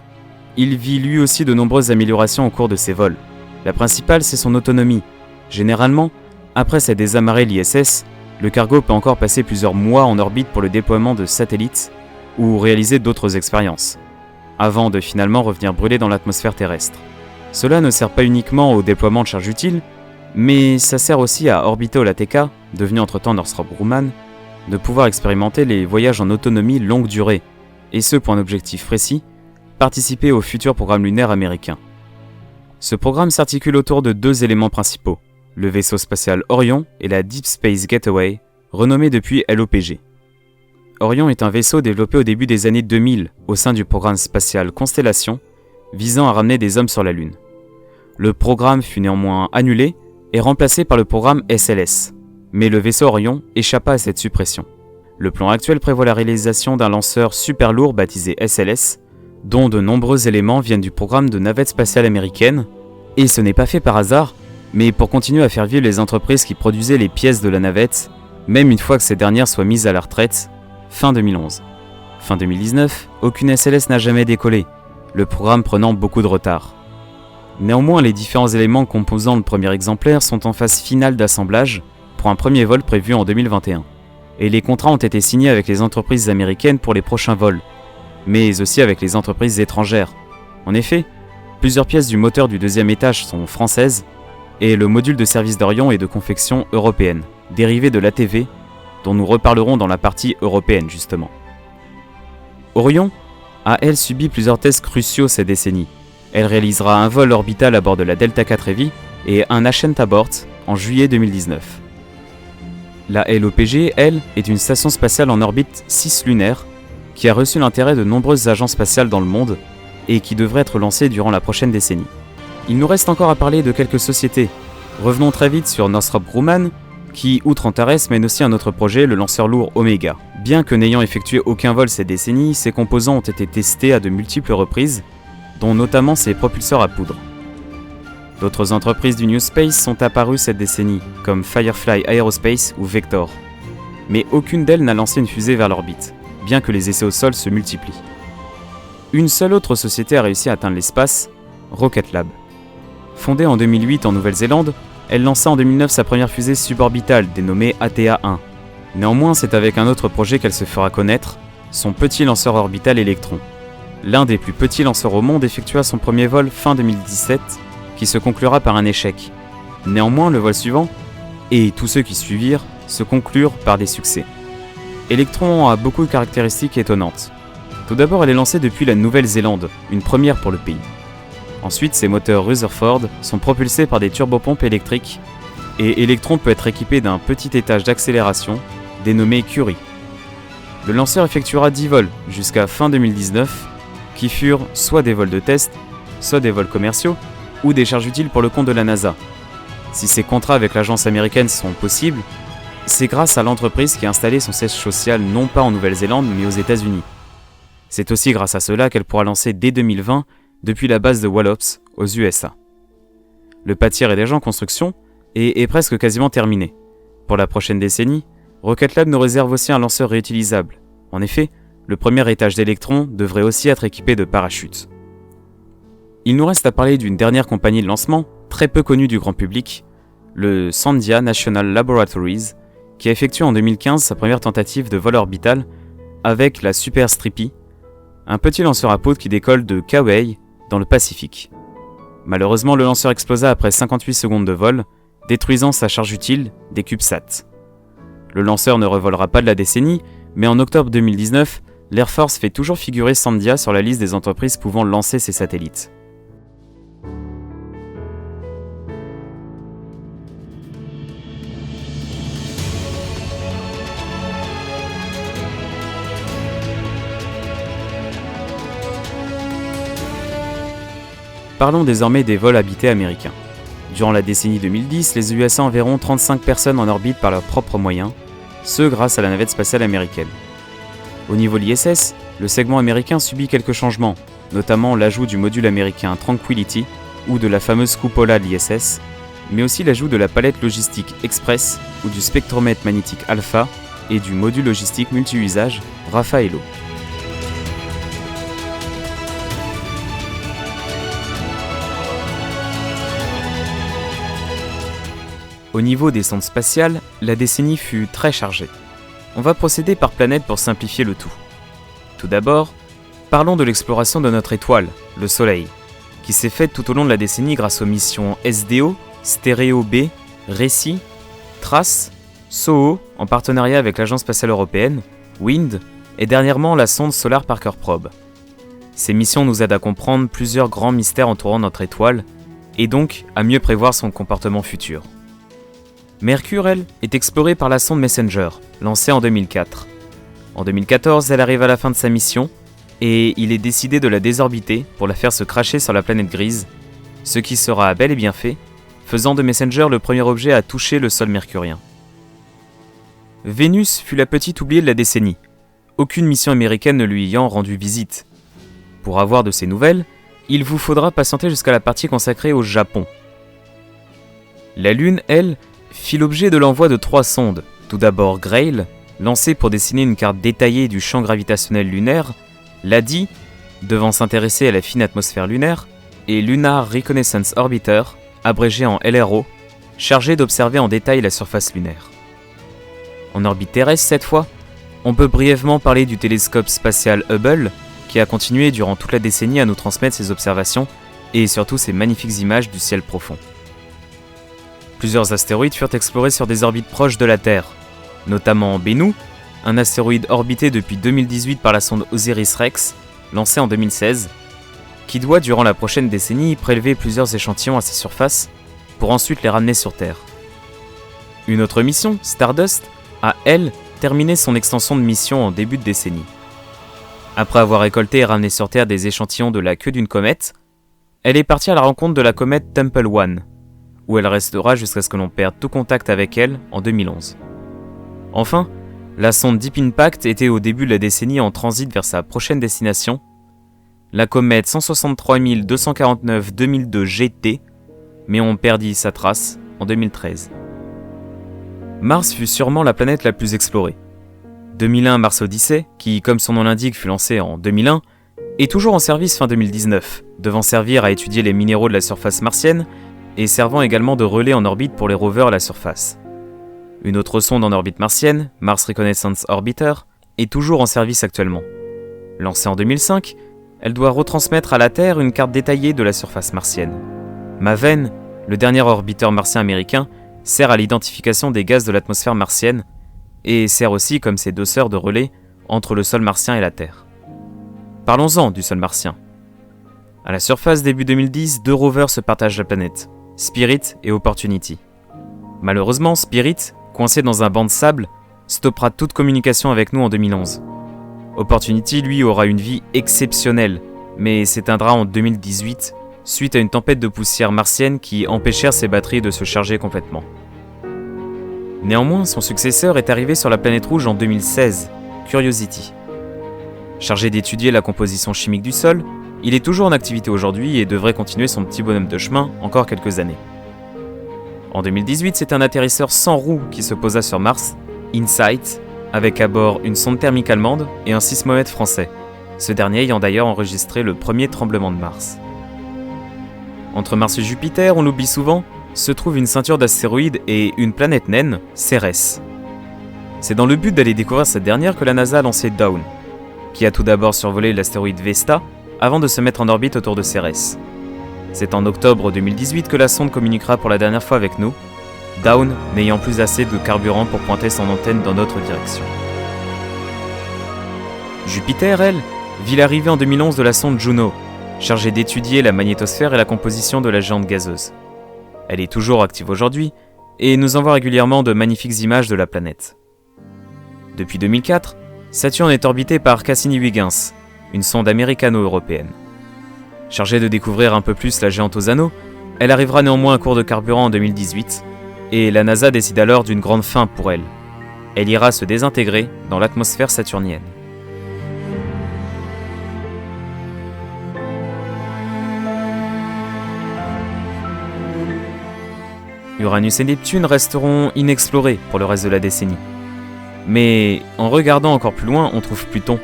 il vit lui aussi de nombreuses améliorations au cours de ses vols. La principale, c'est son autonomie. Généralement, après s'être désamarré l'ISS, le cargo peut encore passer plusieurs mois en orbite pour le déploiement de satellites ou réaliser d'autres expériences, avant de finalement revenir brûler dans l'atmosphère terrestre. Cela ne sert pas uniquement au déploiement de charges utiles, mais ça sert aussi à Orbital ATK, devenu entre-temps Northrop Grumman, de pouvoir expérimenter les voyages en autonomie longue durée, et ce pour un objectif précis, participer au futur programme lunaire américain. Ce programme s'articule autour de 2 éléments principaux, le vaisseau spatial Orion et la Deep Space Gateway, renommée depuis LOPG. Orion est un vaisseau développé au début des années 2000 au sein du programme spatial Constellation, visant à ramener des hommes sur la Lune. Le programme fut néanmoins annulé et remplacé par le programme SLS, mais le vaisseau Orion échappa à cette suppression. Le plan actuel prévoit la réalisation d'un lanceur super lourd baptisé SLS, dont de nombreux éléments viennent du programme de navette spatiale américaine, et ce n'est pas fait par hasard, mais pour continuer à faire vivre les entreprises qui produisaient les pièces de la navette, même une fois que ces dernières soient mises à la retraite, fin 2011. Fin 2019, aucune SLS n'a jamais décollé, le programme prenant beaucoup de retard. Néanmoins, les différents éléments composant le premier exemplaire sont en phase finale d'assemblage pour un premier vol prévu en 2021. Et les contrats ont été signés avec les entreprises américaines pour les prochains vols, mais aussi avec les entreprises étrangères. En effet, plusieurs pièces du moteur du 2e étage sont françaises, et le module de service d'Orion est de confection européenne, dérivé de l'ATV, dont nous reparlerons dans la partie européenne justement. Orion a elle subi plusieurs tests cruciaux cette décennie. Elle réalisera un vol orbital à bord de la Delta IV Heavy et un Ascent Abort en juillet 2019. La LOPG, elle, est une station spatiale en orbite cislunaire qui a reçu l'intérêt de nombreuses agences spatiales dans le monde et qui devrait être lancée durant la prochaine décennie. Il nous reste encore à parler de quelques sociétés. Revenons très vite sur Northrop Grumman, qui, outre Antares, mène aussi un autre projet, le lanceur lourd Omega. Bien que n'ayant effectué aucun vol cette décennie, ses composants ont été testés à de multiples reprises, dont notamment ses propulseurs à poudre. D'autres entreprises du New Space sont apparues cette décennie, comme Firefly Aerospace ou Vector. Mais aucune d'elles n'a lancé une fusée vers l'orbite, bien que les essais au sol se multiplient. Une seule autre société a réussi à atteindre l'espace, Rocket Lab. Fondée en 2008 en Nouvelle-Zélande, elle lança en 2009 sa première fusée suborbitale, dénommée ATA-1. Néanmoins, c'est avec un autre projet qu'elle se fera connaître, son petit lanceur orbital Electron. L'un des plus petits lanceurs au monde effectua son premier vol fin 2017, qui se conclura par un échec. Néanmoins, le vol suivant, et tous ceux qui suivirent, se conclurent par des succès. Electron a beaucoup de caractéristiques étonnantes. Tout d'abord, elle est lancée depuis la Nouvelle-Zélande, une première pour le pays. Ensuite, ses moteurs Rutherford sont propulsés par des turbopompes électriques, et Electron peut être équipé d'un petit étage d'accélération, dénommé Curie. Le lanceur effectuera 10 vols jusqu'à fin 2019, qui furent soit des vols de test, soit des vols commerciaux, ou des charges utiles pour le compte de la NASA. Si ces contrats avec l'agence américaine sont possibles, c'est grâce à l'entreprise qui a installé son siège social non pas en Nouvelle-Zélande mais aux États-Unis. C'est aussi grâce à cela qu'elle pourra lancer dès 2020 depuis la base de Wallops aux USA. Le pâtir est déjà en construction et est presque quasiment terminé. Pour la prochaine décennie, Rocket Lab nous réserve aussi un lanceur réutilisable. En effet, le premier étage d'Electron devrait aussi être équipé de parachutes. Il nous reste à parler d'une dernière compagnie de lancement, très peu connue du grand public, le Sandia National Laboratories, qui a effectué en 2015 sa première tentative de vol orbital avec la Super Strippy, un petit lanceur à poudre qui décolle de Kauai dans le Pacifique. Malheureusement, le lanceur explosa après 58 secondes de vol, détruisant sa charge utile, des CubeSats. Le lanceur ne revolera pas de la décennie, mais en octobre 2019, l'Air Force fait toujours figurer Sandia sur la liste des entreprises pouvant lancer ses satellites. Parlons désormais des vols habités américains. Durant la décennie 2010, les USA enverront 35 personnes en orbite par leurs propres moyens, ce grâce à la navette spatiale américaine. Au niveau de l'ISS, le segment américain subit quelques changements, notamment l'ajout du module américain Tranquility ou de la fameuse cupola de l'ISS, mais aussi l'ajout de la palette logistique Express ou du spectromètre magnétique Alpha et du module logistique multi-usage Rafaelo. Au niveau des sondes spatiales, la décennie fut très chargée. On va procéder par planète pour simplifier le tout. Tout d'abord, parlons de l'exploration de notre étoile, le Soleil, qui s'est faite tout au long de la décennie grâce aux missions SDO, Stereo B, RECI, TRACE, SOHO en partenariat avec l'Agence spatiale européenne, WIND et dernièrement la sonde Solar Parker Probe. Ces missions nous aident à comprendre plusieurs grands mystères entourant notre étoile et donc à mieux prévoir son comportement futur. Mercure, elle, est explorée par la sonde Messenger, lancée en 2004. En 2014, elle arrive à la fin de sa mission, et il est décidé de la désorbiter pour la faire se cracher sur la planète grise, ce qui sera bel et bien fait, faisant de Messenger le premier objet à toucher le sol mercurien. Vénus fut la petite oubliée de la décennie, aucune mission américaine ne lui ayant rendu visite. Pour avoir de ses nouvelles, il vous faudra patienter jusqu'à la partie consacrée au Japon. La Lune, elle, fit l'objet de l'envoi de 3 sondes. Tout d'abord Grail, lancée pour dessiner une carte détaillée du champ gravitationnel lunaire, LADI, devant s'intéresser à la fine atmosphère lunaire, et Lunar Reconnaissance Orbiter, abrégé en LRO, chargé d'observer en détail la surface lunaire. En orbite terrestre cette fois, on peut brièvement parler du télescope spatial Hubble, qui a continué durant toute la décennie à nous transmettre ses observations et surtout ses magnifiques images du ciel profond. Plusieurs astéroïdes furent explorés sur des orbites proches de la Terre, notamment Bennu, un astéroïde orbité depuis 2018 par la sonde OSIRIS-REx, lancée en 2016, qui doit durant la prochaine décennie prélever plusieurs échantillons à sa surface pour ensuite les ramener sur Terre. Une autre mission, Stardust, a, elle, terminé son extension de mission en début de décennie. Après avoir récolté et ramené sur Terre des échantillons de la queue d'une comète, elle est partie à la rencontre de la comète Tempel 1, où elle restera jusqu'à ce que l'on perde tout contact avec elle en 2011. Enfin, la sonde Deep Impact était au début de la décennie en transit vers sa prochaine destination, la comète 163 249 2002 GT, mais on perdit sa trace en 2013. Mars fut sûrement la planète la plus explorée. 2001 Mars Odyssey, qui, comme son nom l'indique, fut lancé en 2001, est toujours en service fin 2019, devant servir à étudier les minéraux de la surface martienne et servant également de relais en orbite pour les rovers à la surface. Une autre sonde en orbite martienne, Mars Reconnaissance Orbiter, est toujours en service actuellement. Lancée en 2005, elle doit retransmettre à la Terre une carte détaillée de la surface martienne. MAVEN, le dernier orbiteur martien américain, sert à l'identification des gaz de l'atmosphère martienne et sert aussi comme ses 2 sœurs de relais entre le sol martien et la Terre. Parlons-en du sol martien. À la surface début 2010, 2 rovers se partagent la planète, Spirit et Opportunity. Malheureusement, Spirit, coincé dans un banc de sable, stoppera toute communication avec nous en 2011, Opportunity, lui, aura une vie exceptionnelle, mais s'éteindra en 2018 suite à une tempête de poussière martienne qui empêchèrent ses batteries de se charger complètement. Néanmoins, son successeur est arrivé sur la planète rouge en 2016, Curiosity. Chargé d'étudier la composition chimique du sol, il est toujours en activité aujourd'hui et devrait continuer son petit bonhomme de chemin encore quelques années. En 2018, c'est un atterrisseur sans roues qui se posa sur Mars, InSight, avec à bord une sonde thermique allemande et un sismomètre français, ce dernier ayant d'ailleurs enregistré le premier tremblement de Mars. Entre Mars et Jupiter, on l'oublie souvent, se trouve une ceinture d'astéroïdes et une planète naine, Cérès. C'est dans le but d'aller découvrir cette dernière que la NASA a lancé Dawn, qui a tout d'abord survolé l'astéroïde Vesta avant de se mettre en orbite autour de Cérès. C'est en octobre 2018 que la sonde communiquera pour la dernière fois avec nous, Dawn n'ayant plus assez de carburant pour pointer son antenne dans notre direction. Jupiter, elle, vit l'arrivée en 2011 de la sonde Juno, chargée d'étudier la magnétosphère et la composition de la géante gazeuse. Elle est toujours active aujourd'hui et nous envoie régulièrement de magnifiques images de la planète. Depuis 2004, Saturne est orbitée par Cassini-Huygens, une sonde américano-européenne. Chargée de découvrir un peu plus la géante aux anneaux, elle arrivera néanmoins à court de carburant en 2018, et la NASA décide alors d'une grande fin pour elle. Elle ira se désintégrer dans l'atmosphère saturnienne. Uranus et Neptune resteront inexplorés pour le reste de la décennie. Mais en regardant encore plus loin, on trouve Pluton,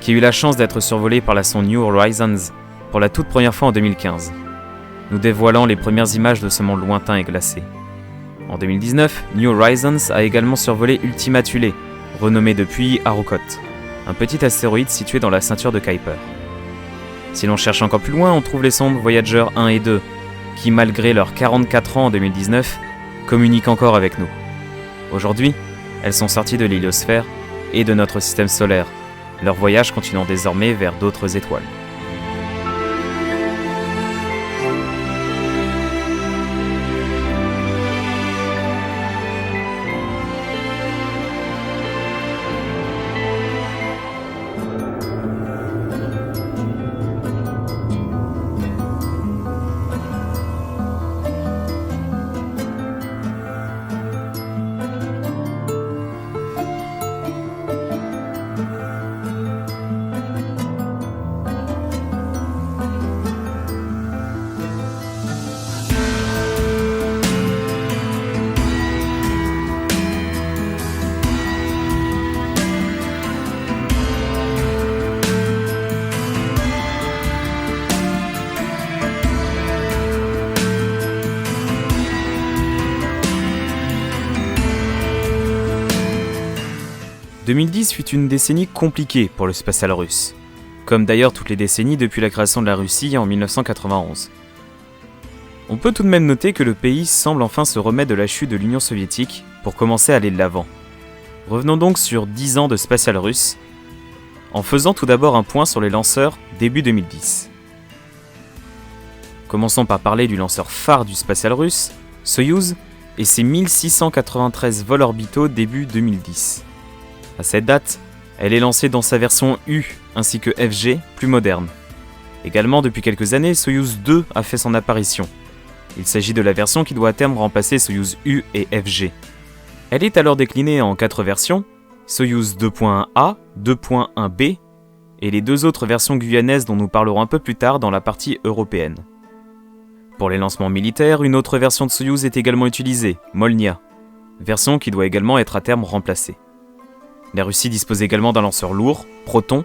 qui a eu la chance d'être survolé par la sonde New Horizons pour la toute première fois en 2015, nous dévoilant les premières images de ce monde lointain et glacé. En 2019, New Horizons a également survolé Ultima Thule, renommé depuis Arrokoth, un petit astéroïde situé dans la ceinture de Kuiper. Si l'on cherche encore plus loin, on trouve les sondes Voyager 1 et 2, qui malgré leurs 44 ans en 2019, communiquent encore avec nous. Aujourd'hui, elles sont sorties de l'héliosphère et de notre système solaire, leur voyage continuant désormais vers d'autres étoiles. « 2010 fut une décennie compliquée pour le spatial russe, comme d'ailleurs toutes les décennies depuis la création de la Russie en 1991. On peut tout de même noter que le pays semble enfin se remettre de la chute de l'Union soviétique pour commencer à aller de l'avant. Revenons donc sur 10 ans de spatial russe, en faisant tout d'abord un point sur les lanceurs début 2010. Commençons par parler du lanceur phare du spatial russe, Soyouz, et ses 1693 vols orbitaux début 2010. À cette date, elle est lancée dans sa version U ainsi que FG plus moderne. Également, depuis quelques années, Soyouz 2 a fait son apparition. Il s'agit de la version qui doit à terme remplacer Soyouz U et FG. Elle est alors déclinée en 4 versions, Soyouz 2.1A, 2.1B et les 2 autres versions guyanaises dont nous parlerons un peu plus tard dans la partie européenne. Pour les lancements militaires, une autre version de Soyouz est également utilisée, Molnia, version qui doit également être à terme remplacée. La Russie dispose également d'un lanceur lourd, Proton,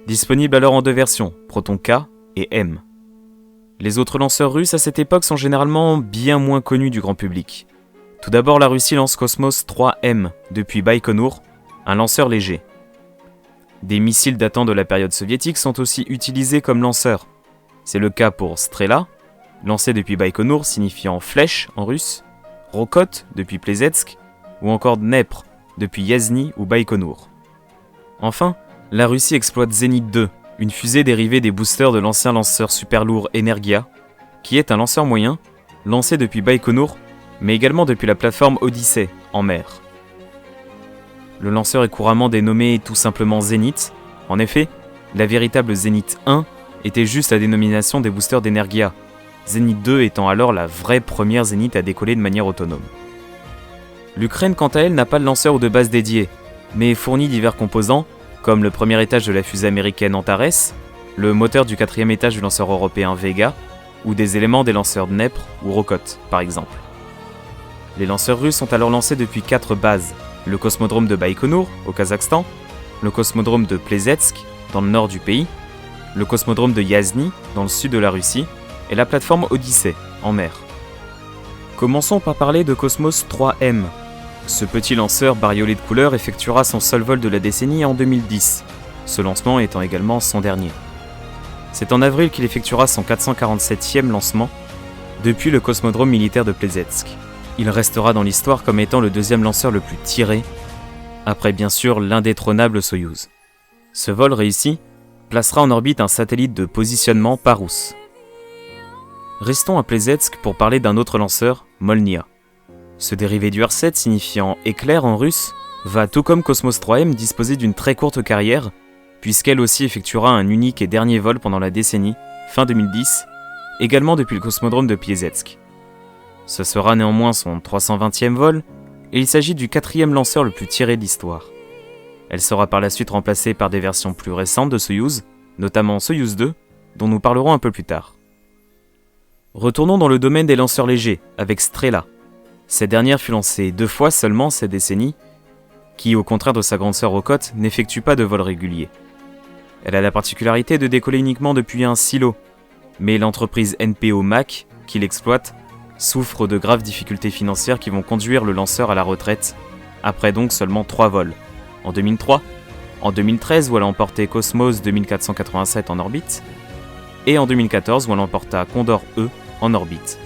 disponible alors en 2 versions, Proton K et M. Les autres lanceurs russes à cette époque sont généralement bien moins connus du grand public. Tout d'abord, la Russie lance Cosmos 3M depuis Baïkonour, un lanceur léger. Des missiles datant de la période soviétique sont aussi utilisés comme lanceurs. C'est le cas pour Strela, lancé depuis Baïkonour signifiant flèche en russe, Rokot depuis Plesetsk, ou encore Dnepr depuis Yezny ou Baïkonour. Enfin, la Russie exploite Zénith 2, une fusée dérivée des boosters de l'ancien lanceur super lourd Energia, qui est un lanceur moyen, lancé depuis Baïkonour, mais également depuis la plateforme Odyssey, en mer. Le lanceur est couramment dénommé tout simplement Zénith, En effet, la véritable Zénith 1 était juste la dénomination des boosters d'Energia, Zénith 2 étant alors la vraie première Zénith à décoller de manière autonome. L'Ukraine quant à elle n'a pas de lanceur ou de base dédié, mais fournit divers composants, comme le premier étage de la fusée américaine Antares, le moteur du quatrième étage du lanceur européen Vega, ou des éléments des lanceurs Dnepr ou Rokot, par exemple. Les lanceurs russes sont alors lancés depuis 4 bases, le cosmodrome de Baïkonour, au Kazakhstan, le cosmodrome de Plesetsk, dans le nord du pays, le cosmodrome de Yazny, dans le sud de la Russie, et la plateforme Odyssey, en mer. Commençons par parler de Cosmos 3M. Ce petit lanceur bariolé de couleurs effectuera son seul vol de la décennie en 2010, ce lancement étant également son dernier. C'est en avril qu'il effectuera son 447e lancement depuis le cosmodrome militaire de Plesetsk. Il restera dans l'histoire comme étant le deuxième lanceur le plus tiré, après bien sûr l'indétrônable Soyouz. Ce vol réussi placera en orbite un satellite de positionnement Parous. Restons à Plesetsk pour parler d'un autre lanceur, Molnia. Ce dérivé du R7 signifiant éclair en russe va tout comme Cosmos 3M disposer d'une très courte carrière, puisqu'elle aussi effectuera un unique et dernier vol pendant la décennie, fin 2010, également depuis le cosmodrome de Plesetsk. Ce sera néanmoins son 320e vol, et il s'agit du 4e lanceur le plus tiré de l'histoire. Elle sera par la suite remplacée par des versions plus récentes de Soyouz, notamment Soyouz 2, dont nous parlerons un peu plus tard. Retournons dans le domaine des lanceurs légers, avec Strela. Cette dernière fut lancée 2 fois seulement cette décennie, qui, au contraire de sa grande sœur Rokot, n'effectue pas de vol régulier. Elle a la particularité de décoller uniquement depuis un silo, mais l'entreprise NPO Mac, qui l'exploite, souffre de graves difficultés financières qui vont conduire le lanceur à la retraite, après donc seulement 3 vols. En 2003, en 2013 où elle a emporté Cosmos 2487 en orbite, et en 2014 où elle emporta Condor E en orbite.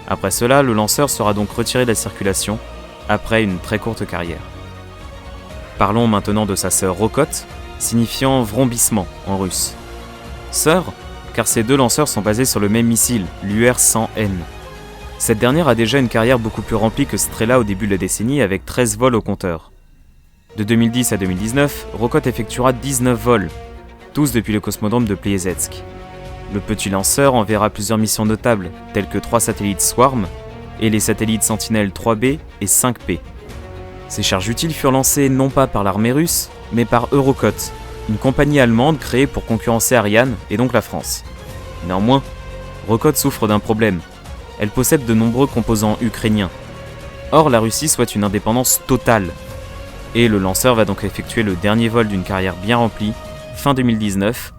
Après cela, le lanceur sera donc retiré de la circulation, après une très courte carrière. Parlons maintenant de sa sœur Rokot, signifiant vrombissement en russe. Sœur, car ces 2 lanceurs sont basés sur le même missile, l'UR-100N. Cette dernière a déjà une carrière beaucoup plus remplie que Strela au début de la décennie avec 13 vols au compteur. De 2010 à 2019, Rokot effectuera 19 vols, tous depuis le cosmodrome de Plesetsk. Le petit lanceur enverra plusieurs missions notables, telles que 3 satellites Swarm et les satellites Sentinel 3B et 5P. Ces charges utiles furent lancées non pas par l'armée russe, mais par Eurocot, une compagnie allemande créée pour concurrencer Ariane et donc la France. Néanmoins, Rokot souffre d'un problème. Elle possède de nombreux composants ukrainiens. Or, la Russie souhaite une indépendance totale. Et le lanceur va donc effectuer le dernier vol d'une carrière bien remplie, fin 2019,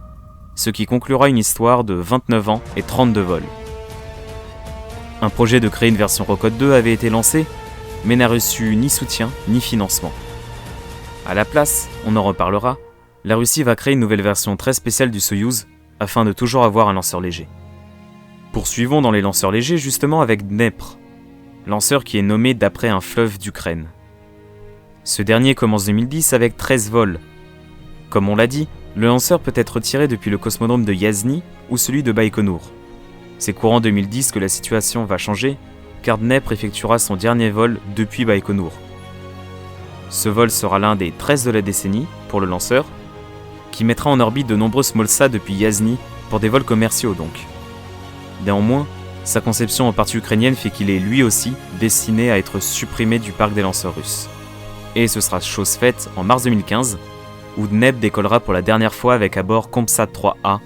ce qui conclura une histoire de 29 ans et 32 vols. Un projet de créer une version Rokot 2 avait été lancé, mais n'a reçu ni soutien ni financement. À la place, on en reparlera, la Russie va créer une nouvelle version très spéciale du Soyouz, afin de toujours avoir un lanceur léger. Poursuivons dans les lanceurs légers justement avec Dnepr, lanceur qui est nommé d'après un fleuve d'Ukraine. Ce dernier commence 2010 avec 13 vols. Comme on l'a dit, le lanceur peut être tiré depuis le cosmodrome de Yazny ou celui de Baïkonour. C'est courant 2010 que la situation va changer, car Dnepr effectuera son dernier vol depuis Baïkonour. Ce vol sera l'un des 13 de la décennie pour le lanceur, qui mettra en orbite de nombreux Smolsa depuis Yazny pour des vols commerciaux donc. Néanmoins, sa conception en partie ukrainienne fait qu'il est lui aussi destiné à être supprimé du parc des lanceurs russes. Et ce sera chose faite en mars 2015, où Dnepr décollera pour la dernière fois avec à bord Compsat 3A,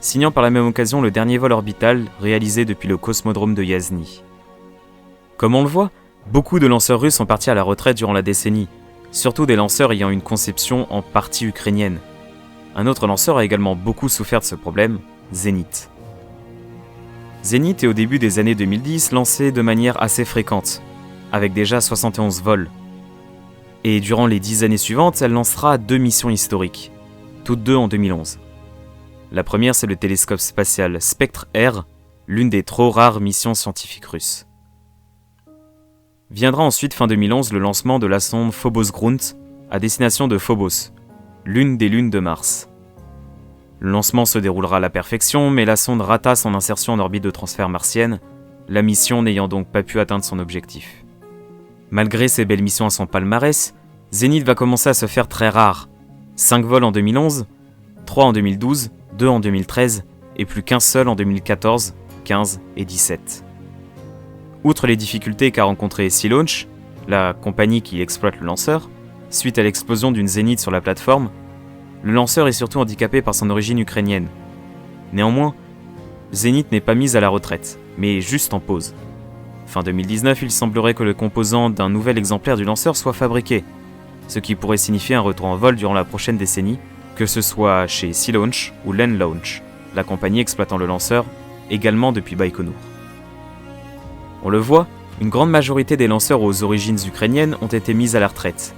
signant par la même occasion le dernier vol orbital réalisé depuis le cosmodrome de Yazny. Comme on le voit, beaucoup de lanceurs russes sont partis à la retraite durant la décennie, surtout des lanceurs ayant une conception en partie ukrainienne. Un autre lanceur a également beaucoup souffert de ce problème, Zénith. Zénith est au début des années 2010 lancé de manière assez fréquente, avec déjà 71 vols. Et durant les 10 années suivantes, elle lancera 2 missions historiques, toutes 2 en 2011. La première, c'est le télescope spatial Spectre-R, l'une des trop rares missions scientifiques russes. Viendra ensuite fin 2011 le lancement de la sonde Phobos-Grunt à destination de Phobos, l'une des lunes de Mars. Le lancement se déroulera à la perfection, mais la sonde rata son insertion en orbite de transfert martienne, la mission n'ayant donc pas pu atteindre son objectif. Malgré ces belles missions à son palmarès, Zénith va commencer à se faire très rare, 5 vols en 2011, 3 en 2012, 2 en 2013 et plus qu'un seul en 2014, 15 et 17. Outre les difficultés qu'a rencontré Sea-Launch, la compagnie qui exploite le lanceur, suite à l'explosion d'une zénith sur la plateforme, le lanceur est surtout handicapé par son origine ukrainienne. Néanmoins, Zenit n'est pas mise à la retraite, mais juste en pause. Fin 2019, il semblerait que le composant d'un nouvel exemplaire du lanceur soit fabriqué, ce qui pourrait signifier un retour en vol durant la prochaine décennie, que ce soit chez Sea-Launch ou Len-Launch, la compagnie exploitant le lanceur, également depuis Baïkonour. On le voit, une grande majorité des lanceurs aux origines ukrainiennes ont été mis à la retraite.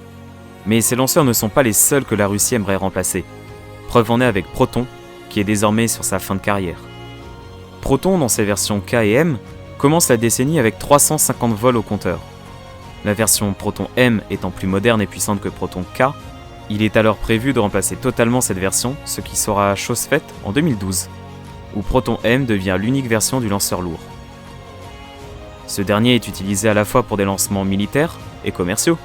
Mais ces lanceurs ne sont pas les seuls que la Russie aimerait remplacer. Preuve en est avec Proton, qui est désormais sur sa fin de carrière. Proton, dans ses versions K et M, commence la décennie avec 350 vols au compteur. La version Proton M étant plus moderne et puissante que Proton K, il est alors prévu de remplacer totalement cette version, ce qui sera chose faite en 2012, où Proton M devient l'unique version du lanceur lourd. Ce dernier est utilisé à la fois pour des lancements militaires et commerciaux,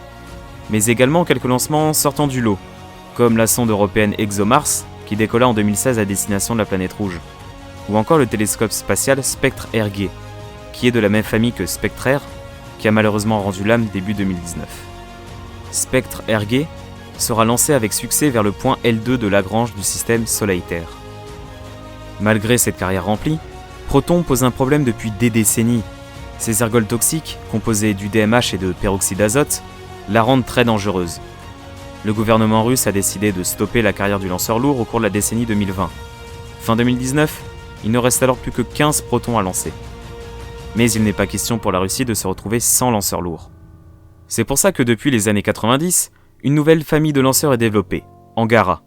mais également quelques lancements sortant du lot, comme la sonde européenne ExoMars, qui décolla en 2016 à destination de la planète rouge, ou encore le télescope spatial Spectre-RG, qui est de la même famille que Spectre-R, qui a malheureusement rendu l'âme début 2019. Spectre-RG sera lancé avec succès vers le point L2 de Lagrange du système Soleil-Terre. Malgré cette carrière remplie, Proton pose un problème depuis des décennies. Ses ergols toxiques, composés d'UDMH et de peroxyde d'azote, la rendent très dangereuse. Le gouvernement russe a décidé de stopper la carrière du lanceur lourd au cours de la décennie 2020. Fin 2019, il ne reste alors plus que 15 protons à lancer. Mais il n'est pas question pour la Russie de se retrouver sans lanceur lourd. C'est pour ça que depuis les années 90, une nouvelle famille de lanceurs est développée, Angara.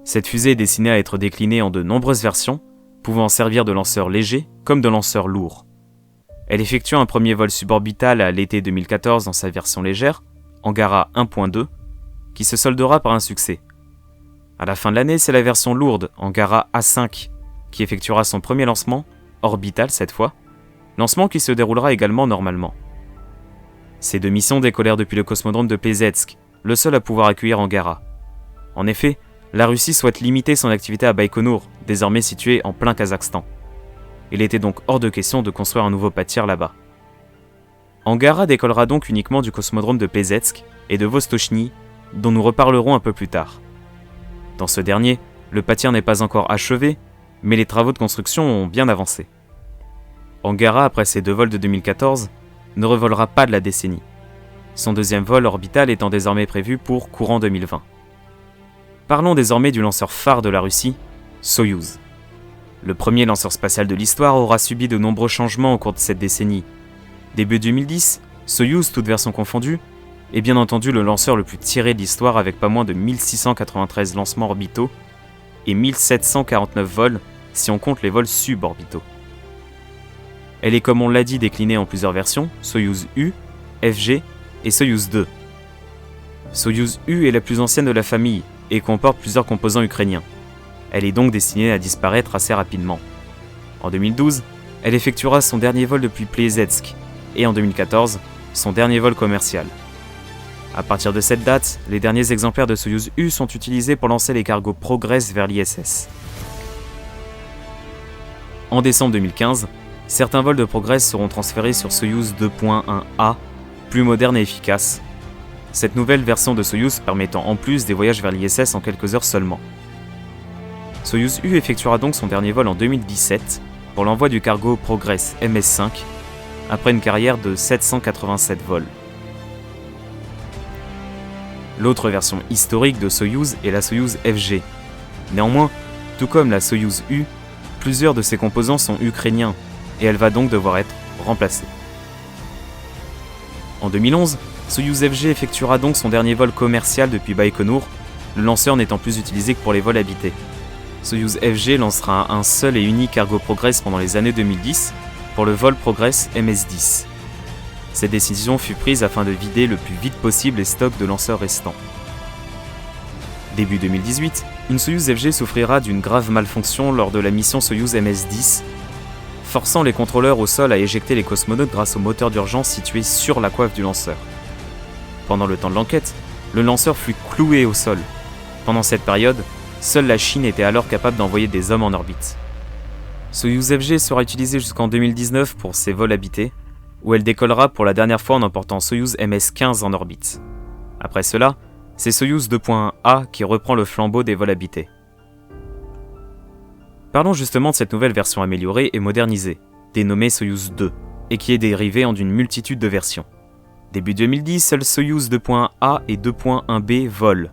Cette fusée est destinée à être déclinée en de nombreuses versions, pouvant servir de lanceur léger comme de lanceur lourd. Elle effectue un premier vol suborbital à l'été 2014 dans sa version légère, Angara 1.2, qui se soldera par un succès. À la fin de l'année, c'est la version lourde, Angara A5, qui effectuera son premier lancement, orbital cette fois, lancement qui se déroulera également normalement. Ces deux missions décollèrent depuis le cosmodrome de Plesetsk, le seul à pouvoir accueillir Angara. En effet, la Russie souhaite limiter son activité à Baïkonour, désormais situé en plein Kazakhstan. Il était donc hors de question de construire un nouveau pâtir là-bas. Angara décollera donc uniquement du cosmodrome de Plesetsk et de Vostochny, dont nous reparlerons un peu plus tard. Dans ce dernier, le pâtir n'est pas encore achevé, mais les travaux de construction ont bien avancé. Angara, après ses 2 vols de 2014, ne revolera pas de la décennie. Son deuxième vol orbital étant désormais prévu pour courant 2020. Parlons désormais du lanceur phare de la Russie, Soyouz. Le premier lanceur spatial de l'histoire aura subi de nombreux changements au cours de cette décennie. Début 2010, Soyouz, toutes versions confondues, est bien entendu le lanceur le plus tiré de l'histoire avec pas moins de 1693 lancements orbitaux et 1749 vols si on compte les vols suborbitaux. Elle est comme on l'a dit déclinée en plusieurs versions, Soyouz U, FG et Soyouz 2. Soyouz U est la plus ancienne de la famille et comporte plusieurs composants ukrainiens. Elle est donc destinée à disparaître assez rapidement. En 2012, elle effectuera son dernier vol depuis Plesetsk et en 2014, son dernier vol commercial. À partir de cette date, les derniers exemplaires de Soyouz U sont utilisés pour lancer les cargos Progress vers l'ISS. En décembre 2015, certains vols de Progress seront transférés sur Soyouz 2.1A, plus moderne et efficace. Cette nouvelle version de Soyouz permettant en plus des voyages vers l'ISS en quelques heures seulement. Soyouz U effectuera donc son dernier vol en 2017 pour l'envoi du cargo Progress MS-5 après une carrière de 787 vols. L'autre version historique de Soyouz est la Soyouz FG. Néanmoins, tout comme la Soyouz U, plusieurs de ses composants sont ukrainiens et elle va donc devoir être remplacée. En 2011, Soyouz FG effectuera donc son dernier vol commercial depuis Baïkonour, le lanceur n'étant plus utilisé que pour les vols habités. Soyouz FG lancera un seul et unique cargo Progress pendant les années 2010 pour le vol Progress MS-10. Cette décision fut prise afin de vider le plus vite possible les stocks de lanceurs restants. Début 2018, une Soyouz FG souffrira d'une grave malfonction lors de la mission Soyouz MS-10, forçant les contrôleurs au sol à éjecter les cosmonautes grâce au moteur d'urgence situé sur la coiffe du lanceur. Pendant le temps de l'enquête, le lanceur fut cloué au sol. Pendant cette période, seule la Chine était alors capable d'envoyer des hommes en orbite. Soyouz FG sera utilisée jusqu'en 2019 pour ses vols habités, où elle décollera pour la dernière fois en emportant Soyouz MS-15 en orbite. Après cela, c'est Soyouz 2.1A qui reprend le flambeau des vols habités. Parlons justement de cette nouvelle version améliorée et modernisée, dénommée Soyouz 2, et qui est dérivée en d'une multitude de versions. Début 2010, seuls Soyouz 2.A et 2.1B volent.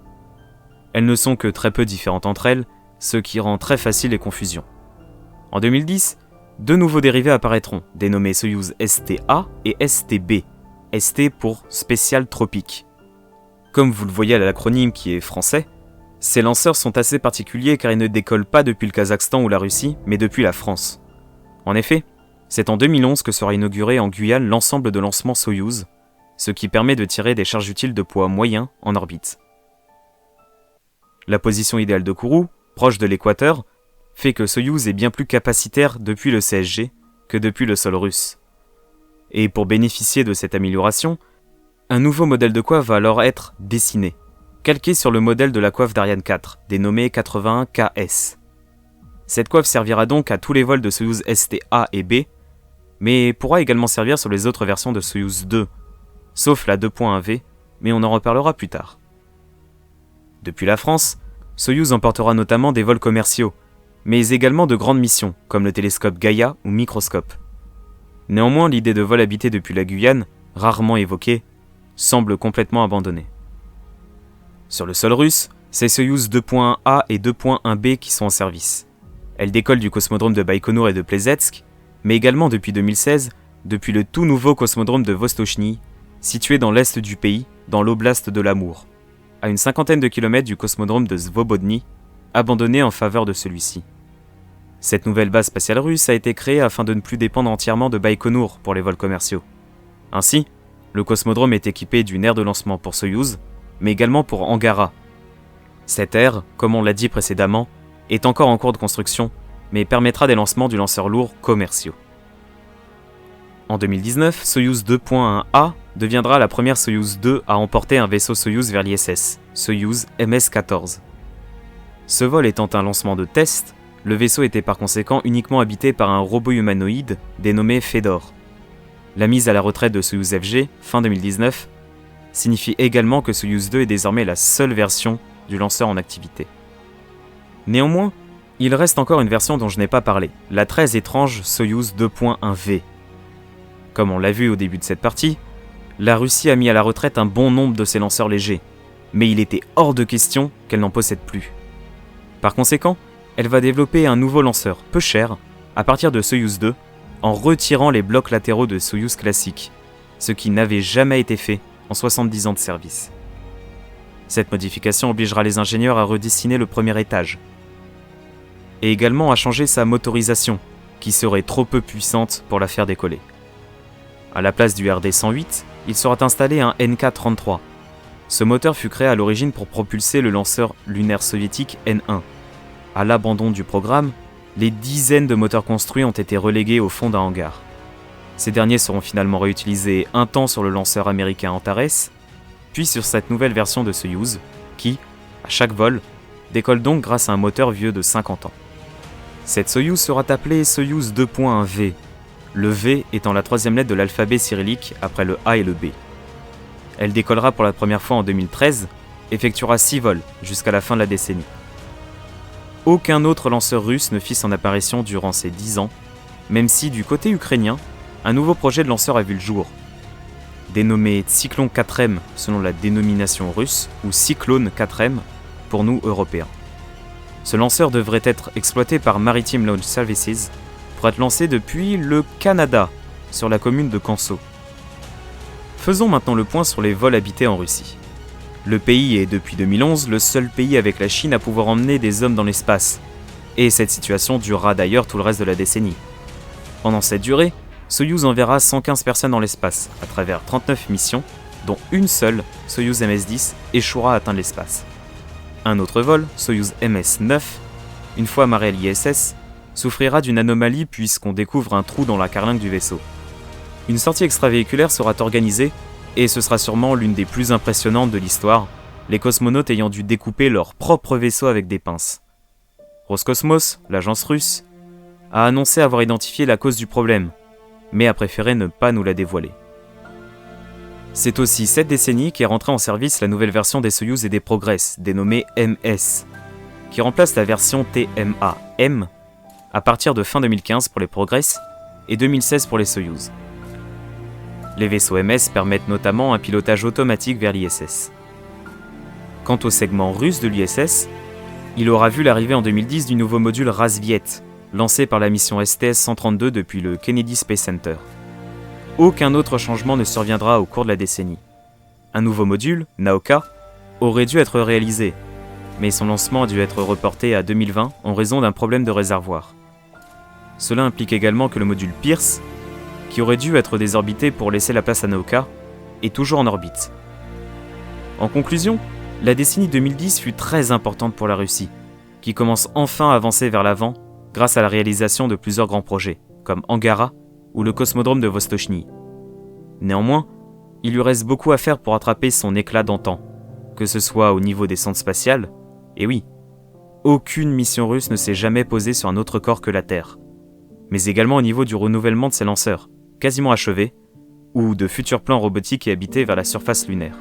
Elles ne sont que très peu différentes entre elles, ce qui rend très facile les confusions. En 2010, deux nouveaux dérivés apparaîtront, dénommés Soyouz ST-A et ST-B, ST pour Spécial Tropique. Comme vous le voyez à l'acronyme qui est français, ces lanceurs sont assez particuliers car ils ne décollent pas depuis le Kazakhstan ou la Russie, mais depuis la France. En effet, c'est en 2011 que sera inauguré en Guyane l'ensemble de lancement Soyouz, ce qui permet de tirer des charges utiles de poids moyen en orbite. La position idéale de Kourou, proche de l'équateur, fait que Soyouz est bien plus capacitaire depuis le CSG que depuis le sol russe. Et pour bénéficier de cette amélioration, un nouveau modèle de coiffe va alors être dessiné, calqué sur le modèle de la coiffe d'Ariane 4, dénommée 81KS. Cette coiffe servira donc à tous les vols de Soyouz ST-A et B, mais pourra également servir sur les autres versions de Soyouz 2, sauf la 2.1V, mais on en reparlera plus tard. Depuis la France, Soyouz emportera notamment des vols commerciaux, mais également de grandes missions, comme le télescope Gaïa ou Microscope. Néanmoins, l'idée de vol habité depuis la Guyane, rarement évoquée, semble complètement abandonnée. Sur le sol russe, c'est Soyouz 2.1A et 2.1B qui sont en service. Elles décollent du cosmodrome de Baïkonour et de Plesetsk, mais également depuis 2016, depuis le tout nouveau cosmodrome de Vostochny, situé dans l'est du pays, dans l'oblast de l'Amour, à une 50aine de kilomètres du cosmodrome de Svobodny, abandonné en faveur de celui-ci. Cette nouvelle base spatiale russe a été créée afin de ne plus dépendre entièrement de Baïkonour pour les vols commerciaux. Ainsi, le cosmodrome est équipé d'une aire de lancement pour Soyouz, mais également pour Angara. Cette aire, comme on l'a dit précédemment, est encore en cours de construction, mais permettra des lancements du lanceur lourd commerciaux. En 2019, Soyouz 2.1A deviendra la première Soyouz 2 à emporter un vaisseau Soyouz vers l'ISS, Soyouz MS-14. Ce vol étant un lancement de test, le vaisseau était par conséquent uniquement habité par un robot humanoïde dénommé Fedor. La mise à la retraite de Soyouz FG, fin 2019, signifie également que Soyouz 2 est désormais la seule version du lanceur en activité. Néanmoins, il reste encore une version dont je n'ai pas parlé, la très étrange Soyouz 2.1V. Comme on l'a vu au début de cette partie, la Russie a mis à la retraite un bon nombre de ses lanceurs légers, mais il était hors de question qu'elle n'en possède plus. Par conséquent, elle va développer un nouveau lanceur, peu cher, à partir de Soyouz 2, en retirant les blocs latéraux de Soyouz classique, ce qui n'avait jamais été fait en 70 ans de service. Cette modification obligera les ingénieurs à redessiner le premier étage, et également à changer sa motorisation, qui serait trop peu puissante pour la faire décoller. À la place du RD-108, il sera installé un NK-33. Ce moteur fut créé à l'origine pour propulser le lanceur lunaire soviétique N1. À l'abandon du programme, les dizaines de moteurs construits ont été relégués au fond d'un hangar. Ces derniers seront finalement réutilisés un temps sur le lanceur américain Antares, puis sur cette nouvelle version de Soyouz, qui, à chaque vol, décolle donc grâce à un moteur vieux de 50 ans. Cette Soyouz sera appelée Soyouz 2.1V, le V étant la troisième lettre de l'alphabet cyrillique après le A et le B. Elle décollera pour la première fois en 2013, effectuera 6 vols jusqu'à la fin de la décennie. Aucun autre lanceur russe ne fit son apparition durant ces 10 ans, même si du côté ukrainien, un nouveau projet de lanceur a vu le jour. Dénommé Cyclone 4M selon la dénomination russe, ou Cyclone 4M pour nous Européens. Ce lanceur devrait être exploité par Maritime Launch Services pour être lancé depuis le Canada, sur la commune de Kanso. Faisons maintenant le point sur les vols habités en Russie. Le pays est depuis 2011 le seul pays avec la Chine à pouvoir emmener des hommes dans l'espace, et cette situation durera d'ailleurs tout le reste de la décennie. Pendant cette durée, Soyouz enverra 115 personnes dans l'espace, à travers 39 missions, dont une seule, Soyouz MS-10, échouera à atteindre l'espace. Un autre vol, Soyouz MS-9, une fois amarré à l'ISS, souffrira d'une anomalie puisqu'on découvre un trou dans la carlingue du vaisseau. Une sortie extravéhiculaire sera organisée, et ce sera sûrement l'une des plus impressionnantes de l'histoire, les cosmonautes ayant dû découper leur propre vaisseau avec des pinces. Roscosmos, l'agence russe, a annoncé avoir identifié la cause du problème, mais a préféré ne pas nous la dévoiler. C'est aussi cette décennie qu'est rentrée en service la nouvelle version des Soyouz et des Progress, dénommée MS, qui remplace la version TMA-M à partir de fin 2015 pour les Progress et 2016 pour les Soyouz. Les vaisseaux MS permettent notamment un pilotage automatique vers l'ISS. Quant au segment russe de l'ISS, il aura vu l'arrivée en 2010 du nouveau module Razviet, lancé par la mission STS-132 depuis le Kennedy Space Center. Aucun autre changement ne surviendra au cours de la décennie. Un nouveau module, Nauka, aurait dû être réalisé, mais son lancement a dû être reporté à 2020 en raison d'un problème de réservoir. Cela implique également que le module Pierce, qui aurait dû être désorbité pour laisser la place à Nauka, est toujours en orbite. En conclusion, la décennie 2010 fut très importante pour la Russie, qui commence enfin à avancer vers l'avant grâce à la réalisation de plusieurs grands projets, comme Angara ou le cosmodrome de Vostochny. Néanmoins, il lui reste beaucoup à faire pour attraper son éclat d'antan, que ce soit au niveau des sondes spatiales, et oui, aucune mission russe ne s'est jamais posée sur un autre corps que la Terre, mais également au niveau du renouvellement de ses lanceurs, quasiment achevés, ou de futurs plans robotiques et habités vers la surface lunaire.